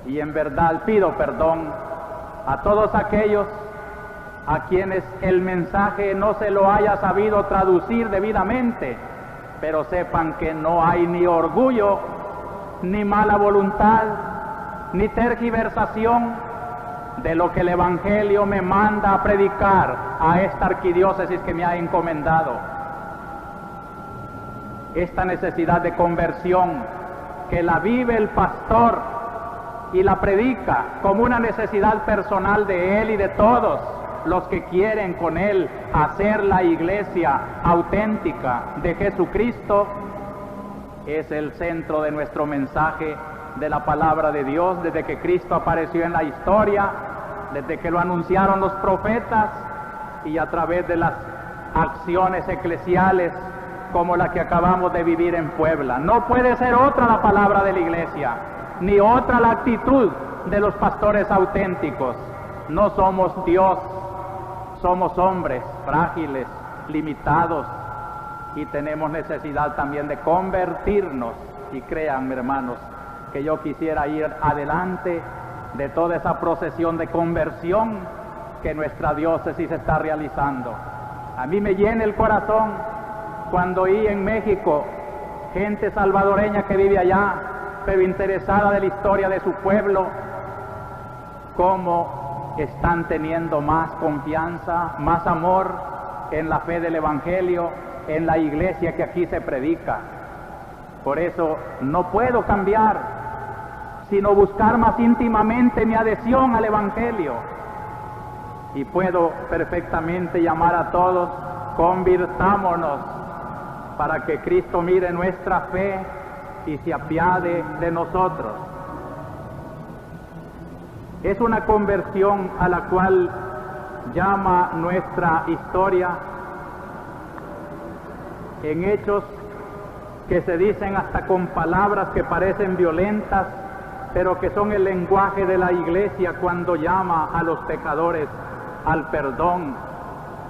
Y en verdad pido perdón a todos aquellos a quienes el mensaje no se lo haya sabido traducir debidamente, pero sepan que no hay ni orgullo, ni mala voluntad, ni tergiversación de lo que el Evangelio me manda a predicar a esta arquidiócesis que me ha encomendado. Esta necesidad de conversión que la vive el pastor y la predica como una necesidad personal de él y de todos los que quieren con él hacer la iglesia auténtica de Jesucristo, es el centro de nuestro mensaje de la palabra de Dios desde que Cristo apareció en la historia, desde que lo anunciaron los profetas y a través de las acciones eclesiales como la que acabamos de vivir en Puebla. No puede ser otra la palabra de la iglesia, ni otra la actitud de los pastores auténticos. No somos Dios, somos hombres frágiles, limitados, y tenemos necesidad también de convertirnos. Y créanme, hermanos, que yo quisiera ir adelante de toda esa procesión de conversión que nuestra diócesis está realizando. A mí me llena el corazón cuando oí en México gente salvadoreña que vive allá, pero interesada de la historia de su pueblo, cómo están teniendo más confianza, más amor en la fe del Evangelio, en la iglesia que aquí se predica. Por eso no puedo cambiar, sino buscar más íntimamente mi adhesión al Evangelio. Y puedo perfectamente llamar a todos, convirtámonos, para que Cristo mire nuestra fe y se apiade de nosotros. Es una conversión a la cual llama nuestra historia en hechos que se dicen hasta con palabras que parecen violentas, pero que son el lenguaje de la iglesia cuando llama a los pecadores al perdón,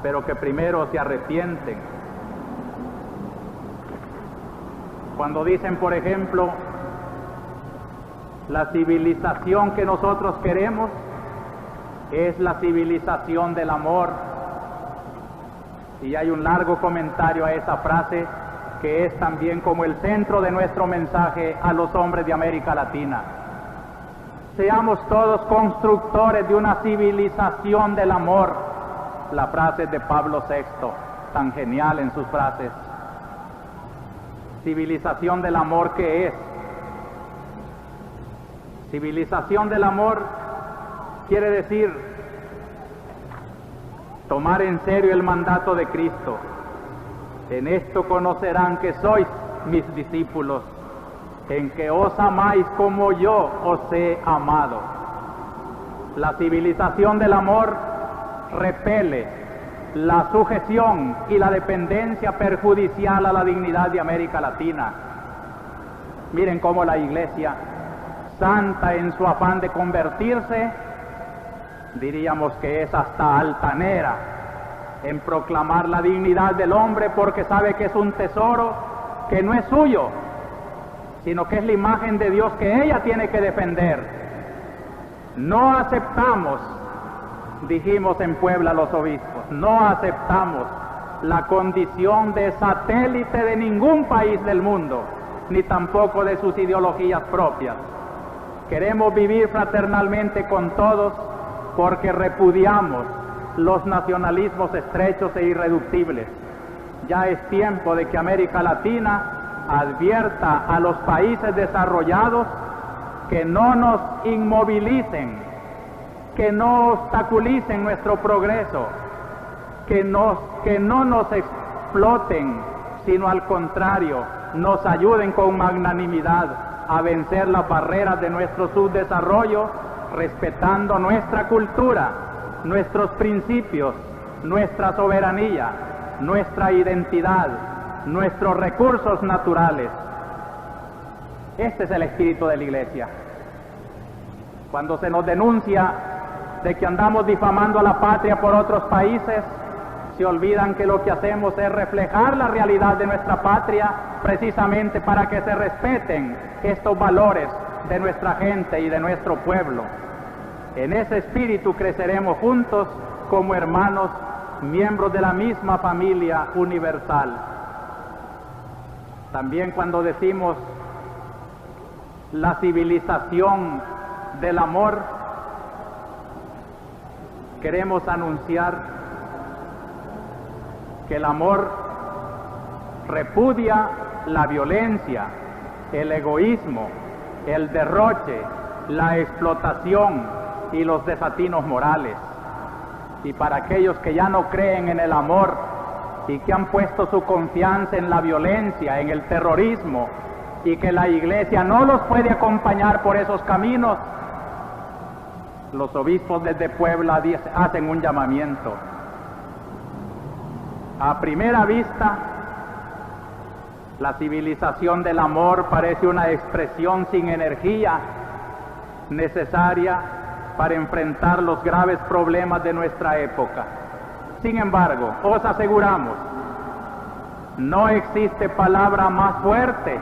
pero que primero se arrepienten. Cuando dicen, por ejemplo, la civilización que nosotros queremos es la civilización del amor. Y hay un largo comentario a esa frase que es también como el centro de nuestro mensaje a los hombres de América Latina. Seamos todos constructores de una civilización del amor. La frase de Pablo VI, tan genial en sus frases. Civilización del amor, ¿qué es? Civilización del amor quiere decir tomar en serio el mandato de Cristo. En esto conocerán que sois mis discípulos, en que os amáis como yo os he amado. La civilización del amor repele la sujeción y la dependencia perjudicial a la dignidad de América Latina. Miren cómo la Iglesia, santa en su afán de convertirse, diríamos que es hasta altanera en proclamar la dignidad del hombre porque sabe que es un tesoro que no es suyo, sino que es la imagen de Dios que ella tiene que defender. No aceptamos, dijimos en Puebla los obispos, no aceptamos la condición de satélite de ningún país del mundo, ni tampoco de sus ideologías propias. Queremos vivir fraternalmente con todos porque repudiamos los nacionalismos estrechos e irreductibles. Ya es tiempo de que América Latina advierta a los países desarrollados que no nos inmovilicen, que no obstaculicen nuestro progreso, que no nos exploten, sino al contrario, nos ayuden con magnanimidad a vencer las barreras de nuestro subdesarrollo, respetando nuestra cultura, nuestros principios, nuestra soberanía, nuestra identidad, nuestros recursos naturales. Este es el espíritu de la Iglesia. Cuando se nos denuncia de que andamos difamando a la patria por otros países, se olvidan que lo que hacemos es reflejar la realidad de nuestra patria, precisamente para que se respeten estos valores de nuestra gente y de nuestro pueblo. En ese espíritu creceremos juntos como hermanos, miembros de la misma familia universal. También cuando decimos la civilización del amor, queremos anunciar que el amor repudia la violencia, el egoísmo, el derroche, la explotación y los desatinos morales. Y para aquellos que ya no creen en el amor y que han puesto su confianza en la violencia, en el terrorismo, y que la Iglesia no los puede acompañar por esos caminos, los obispos desde Puebla hacen un llamamiento. A primera vista, la civilización del amor parece una expresión sin energía necesaria para enfrentar los graves problemas de nuestra época. Sin embargo, os aseguramos, no existe palabra más fuerte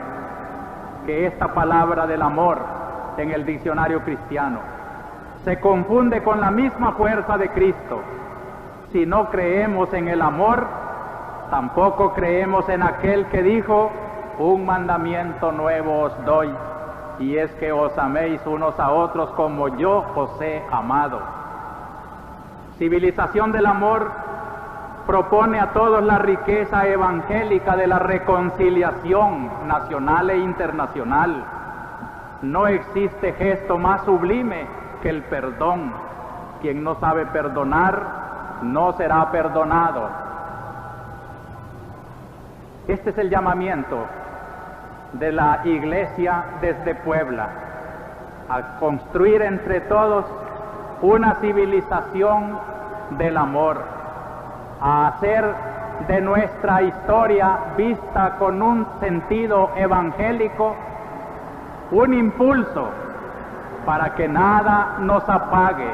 que esta palabra del amor en el diccionario cristiano. Se confunde con la misma fuerza de Cristo. Si no creemos en el amor, tampoco creemos en aquel que dijo: un mandamiento nuevo os doy, y es que os améis unos a otros como yo os he amado. Civilización del amor propone a todos la riqueza evangélica de la reconciliación nacional e internacional. No existe gesto más sublime que el perdón. Quien no sabe perdonar, no será perdonado. Este es el llamamiento de la Iglesia desde Puebla, a construir entre todos una civilización del amor, a hacer de nuestra historia vista con un sentido evangélico un impulso para que nada nos apague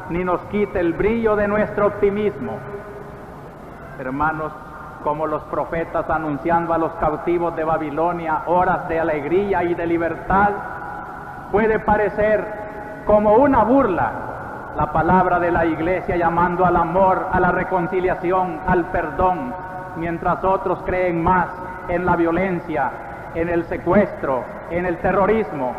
ni nos quite el brillo de nuestro optimismo. Hermanos, como los profetas anunciando a los cautivos de Babilonia horas de alegría y de libertad, puede parecer como una burla la palabra de la Iglesia llamando al amor, a la reconciliación, al perdón, mientras otros creen más en la violencia, en el secuestro, en el terrorismo.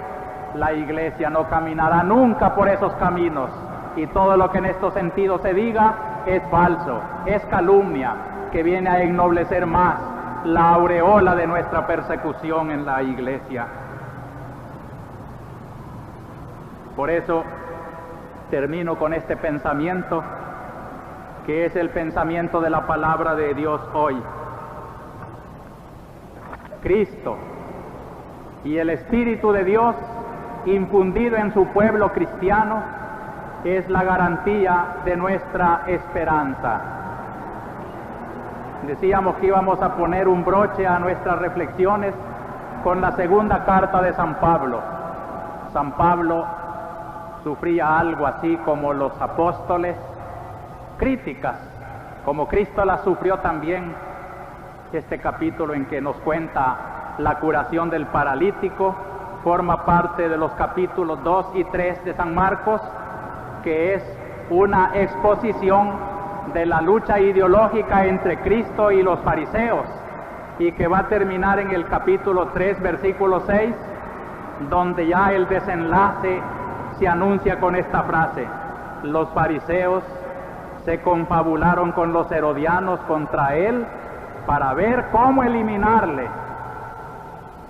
La Iglesia no caminará nunca por esos caminos, y todo lo que en estos sentidos se diga es falso, es calumnia, que viene a ennoblecer más la aureola de nuestra persecución en la Iglesia. Por eso termino con este pensamiento, que es el pensamiento de la palabra de Dios hoy. Cristo y el Espíritu de Dios infundido en su pueblo cristiano es la garantía de nuestra esperanza. Decíamos que íbamos a poner un broche a nuestras reflexiones con la segunda carta de San Pablo. San Pablo sufría algo así como los apóstoles, críticas, como Cristo las sufrió también. Este capítulo en que nos cuenta la curación del paralítico, forma parte de los capítulos 2 y 3 de San Marcos, que es una exposición de la lucha ideológica entre Cristo y los fariseos, y que va a terminar en el capítulo 3, versículo 6, donde ya el desenlace se anuncia con esta frase: los fariseos se confabularon con los herodianos contra él para ver cómo eliminarle.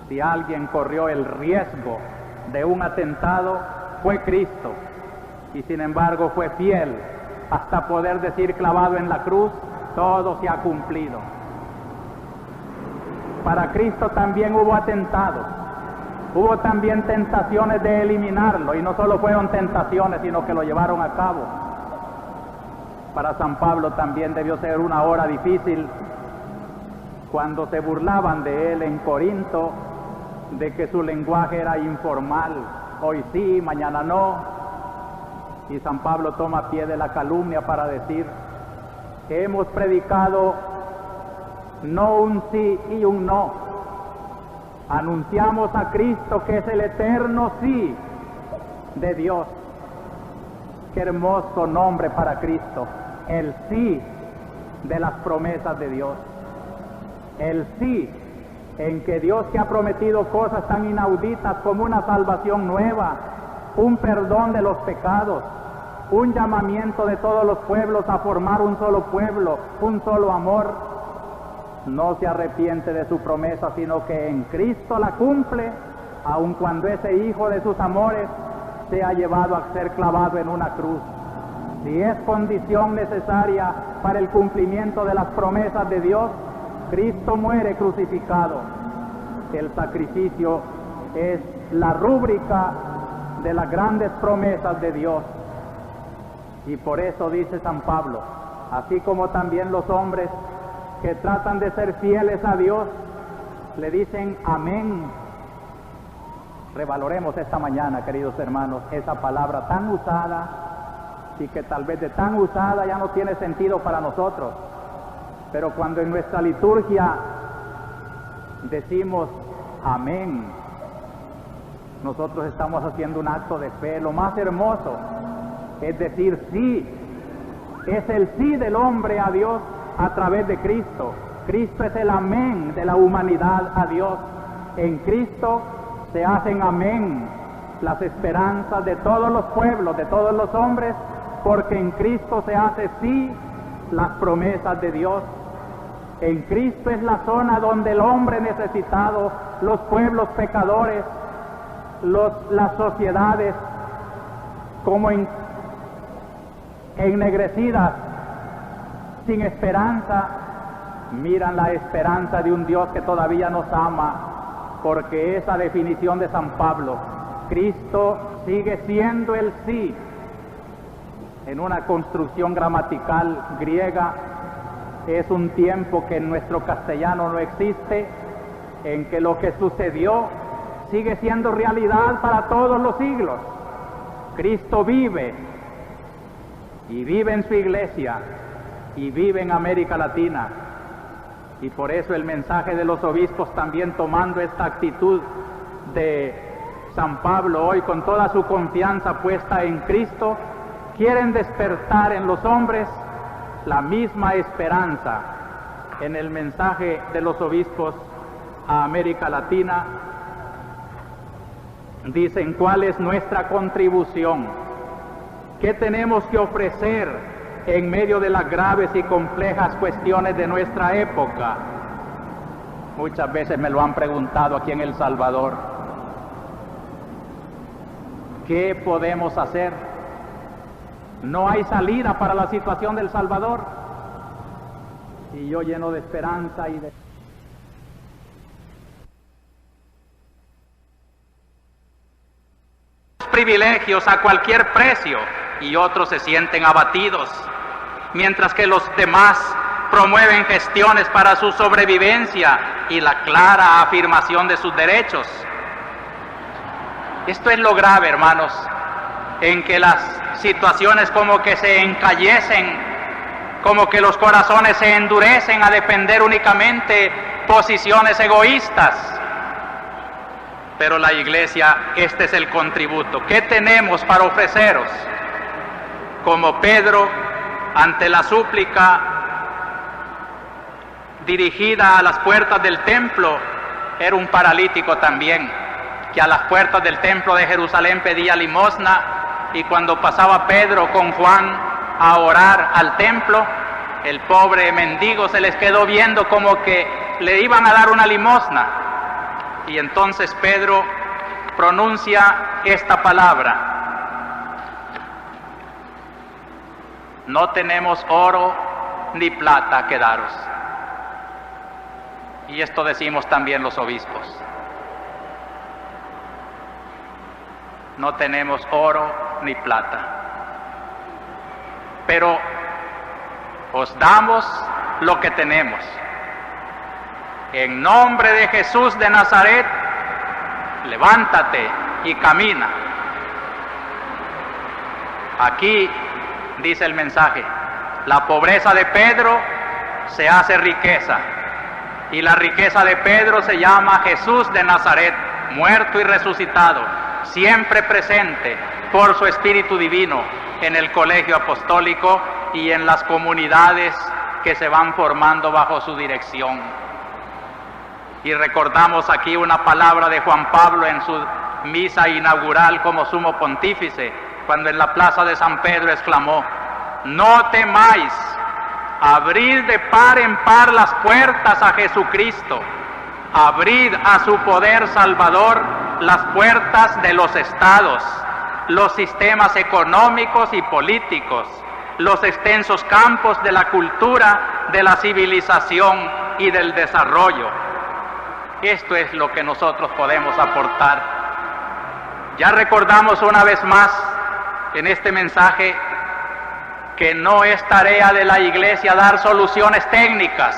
Si alguien corrió el riesgo de un atentado, fue Cristo, y sin embargo fue fiel hasta poder decir clavado en la cruz: todo se ha cumplido. Para Cristo también hubo atentados, hubo también tentaciones de eliminarlo, y no solo fueron tentaciones, sino que lo llevaron a cabo. Para San Pablo también debió ser una hora difícil cuando se burlaban de él en Corinto, de que su lenguaje era informal, hoy sí, mañana no, y San Pablo toma pie de la calumnia para decir que hemos predicado no un sí y un no, anunciamos a Cristo, que es el eterno sí de Dios. Qué hermoso nombre para Cristo, el sí de las promesas de Dios, el sí en que Dios, que ha prometido cosas tan inauditas como una salvación nueva, un perdón de los pecados, un llamamiento de todos los pueblos a formar un solo pueblo, un solo amor, no se arrepiente de su promesa, sino que en Cristo la cumple, aun cuando ese hijo de sus amores sea llevado a ser clavado en una cruz. Si es condición necesaria para el cumplimiento de las promesas de Dios, Cristo muere crucificado. El sacrificio es la rúbrica de las grandes promesas de Dios. Y por eso dice San Pablo, así como también los hombres que tratan de ser fieles a Dios, le dicen amén. Revaloremos esta mañana, queridos hermanos, esa palabra tan usada, y que tal vez de tan usada ya no tiene sentido para nosotros. Pero cuando en nuestra liturgia decimos amén, nosotros estamos haciendo un acto de fe. Lo más hermoso es decir sí. Es el sí del hombre a Dios a través de Cristo. Cristo es el amén de la humanidad a Dios. En Cristo se hacen amén las esperanzas de todos los pueblos, de todos los hombres, porque en Cristo se hace sí las promesas de Dios. En Cristo es la zona donde el hombre necesitado, los pueblos pecadores, las sociedades como ennegrecidas, sin esperanza, miran la esperanza de un Dios que todavía nos ama, porque esa definición de San Pablo, Cristo sigue siendo el sí, en una construcción gramatical griega. Es un tiempo que en nuestro castellano no existe, en que lo que sucedió sigue siendo realidad para todos los siglos. Cristo vive, y vive en su iglesia, y vive en América Latina. Y por eso el mensaje de los obispos, también tomando esta actitud de San Pablo hoy, con toda su confianza puesta en Cristo, quieren despertar en los hombres la misma esperanza. En el mensaje de los obispos a América Latina dicen: ¿cuál es nuestra contribución? ¿Qué tenemos que ofrecer en medio de las graves y complejas cuestiones de nuestra época? Muchas veces me lo han preguntado aquí en El Salvador. ¿Qué podemos hacer? No hay salida para la situación del Salvador. Y yo, lleno de esperanza y de privilegios a cualquier precio, y otros se sienten abatidos, mientras que los demás promueven gestiones para su sobrevivencia y la clara afirmación de sus derechos. Esto es lo grave, hermanos, en que las situaciones como que se encallecen, como que los corazones se endurecen a defender únicamente posiciones egoístas, pero la iglesia, este es el contributo. ¿Qué tenemos para ofreceros? Como Pedro, ante la súplica dirigida a las puertas del templo, era un paralítico también, que a las puertas del templo de Jerusalén pedía limosna, y cuando pasaba Pedro con Juan a orar al templo, el pobre mendigo se les quedó viendo como que le iban a dar una limosna. Y entonces Pedro pronuncia esta palabra: no tenemos oro ni plata que daros. Y esto decimos también los obispos. No tenemos oro ni plata, pero os damos lo que tenemos. En nombre de Jesús de Nazaret, levántate y camina. Aquí dice el mensaje: la pobreza de Pedro se hace riqueza, y la riqueza de Pedro se llama Jesús de Nazaret, muerto y resucitado, siempre presente por su Espíritu Divino en el colegio apostólico y en las comunidades que se van formando bajo su dirección. Y recordamos aquí una palabra de Juan Pablo en su misa inaugural como sumo pontífice, cuando en la plaza de San Pedro exclamó: no temáis, abrid de par en par las puertas a Jesucristo, abrid a su poder salvador las puertas de los estados, los sistemas económicos y políticos, los extensos campos de la cultura, de la civilización y del desarrollo. Esto es lo que nosotros podemos aportar. Ya recordamos una vez más en este mensaje que no es tarea de la Iglesia dar soluciones técnicas.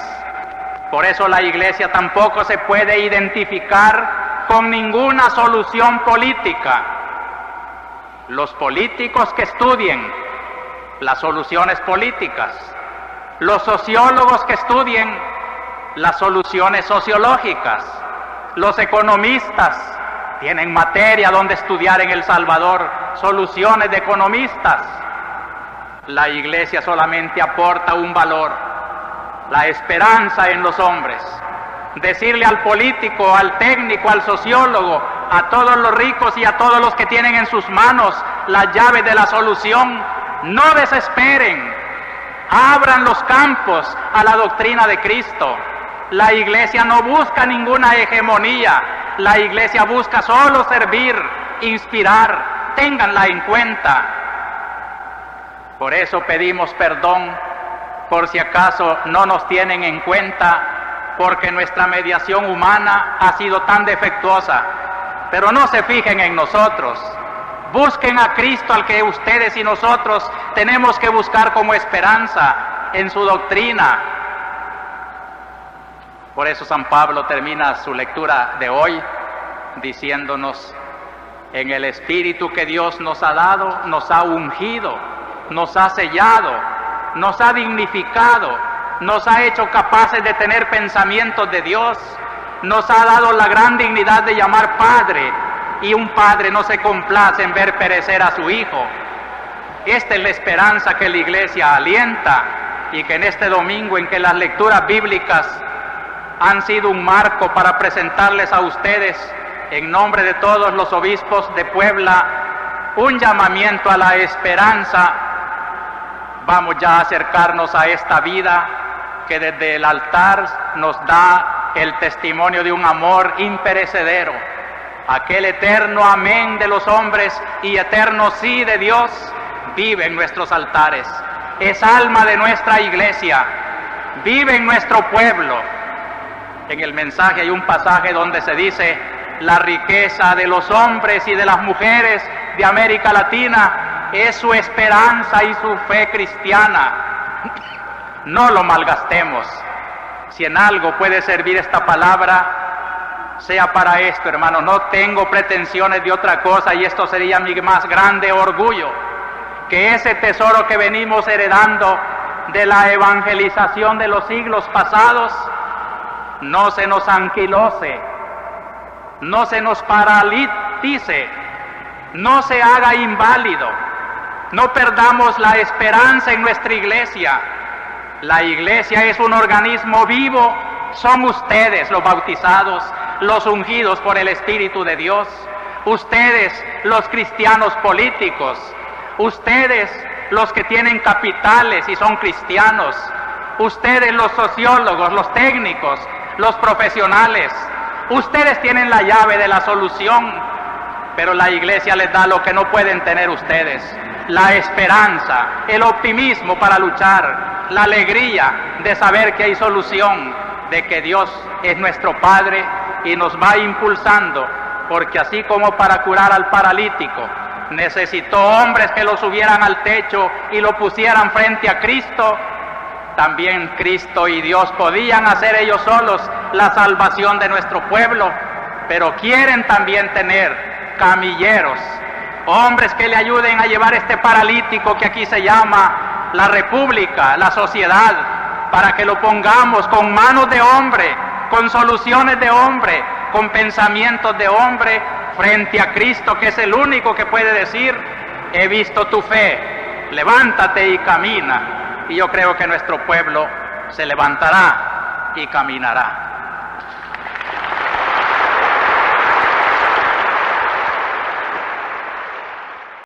Por eso la Iglesia tampoco se puede identificar con ninguna solución política. Los políticos que estudien las soluciones políticas, los sociólogos que estudien las soluciones sociológicas, los economistas tienen materia donde estudiar en El Salvador, soluciones de economistas. La Iglesia solamente aporta un valor: la esperanza en los hombres. Decirle al político, al técnico, al sociólogo, a todos los ricos y a todos los que tienen en sus manos la llave de la solución: no desesperen, abran los campos a la doctrina de Cristo. La Iglesia no busca ninguna hegemonía, la Iglesia busca solo servir, inspirar, ténganla en cuenta. Por eso pedimos perdón por si acaso no nos tienen en cuenta, porque nuestra mediación humana ha sido tan defectuosa. Pero no se fijen en nosotros, busquen a Cristo, al que ustedes y nosotros tenemos que buscar como esperanza en su doctrina. Por eso San Pablo termina su lectura de hoy diciéndonos: en el Espíritu que Dios nos ha dado, nos ha ungido, nos ha sellado, nos ha dignificado, nos ha hecho capaces de tener pensamientos de Dios, nos ha dado la gran dignidad de llamar Padre, y un padre no se complace en ver perecer a su hijo. Esta es la esperanza que la Iglesia alienta, y que en este domingo, en que las lecturas bíblicas han sido un marco para presentarles a ustedes, en nombre de todos los obispos de Puebla, un llamamiento a la esperanza. Vamos ya a acercarnos a esta vida que desde el altar nos da el testimonio de un amor imperecedero, aquel eterno amén de los hombres y eterno sí de Dios vive en nuestros altares, es alma de nuestra Iglesia, vive en nuestro pueblo. En el mensaje hay un pasaje donde se dice: la riqueza de los hombres y de las mujeres de América Latina es su esperanza y su fe cristiana. No lo malgastemos. Si en algo puede servir esta palabra, sea para esto, hermano. No tengo pretensiones de otra cosa, y esto sería mi más grande orgullo, que ese tesoro que venimos heredando de la evangelización de los siglos pasados no se nos anquilose, no se nos paralice, no se haga inválido, no perdamos la esperanza en nuestra iglesia. La iglesia es un organismo vivo, son ustedes los bautizados, los ungidos por el Espíritu de Dios, ustedes los cristianos políticos, ustedes los que tienen capitales y son cristianos, ustedes los sociólogos, los técnicos, los profesionales, ustedes tienen la llave de la solución, pero la iglesia les da lo que no pueden tener ustedes: la esperanza, el optimismo para luchar, la alegría de saber que hay solución, de que Dios es nuestro Padre y nos va impulsando, porque así como para curar al paralítico necesitó hombres que lo subieran al techo y lo pusieran frente a Cristo, también Cristo y Dios podían hacer ellos solos la salvación de nuestro pueblo, pero quieren también tener camilleros, hombres que le ayuden a llevar este paralítico que aquí se llama la república, la sociedad, para que lo pongamos con manos de hombre, con soluciones de hombre, con pensamientos de hombre, frente a Cristo, que es el único que puede decir: he visto tu fe, levántate y camina. Y yo creo que nuestro pueblo se levantará y caminará.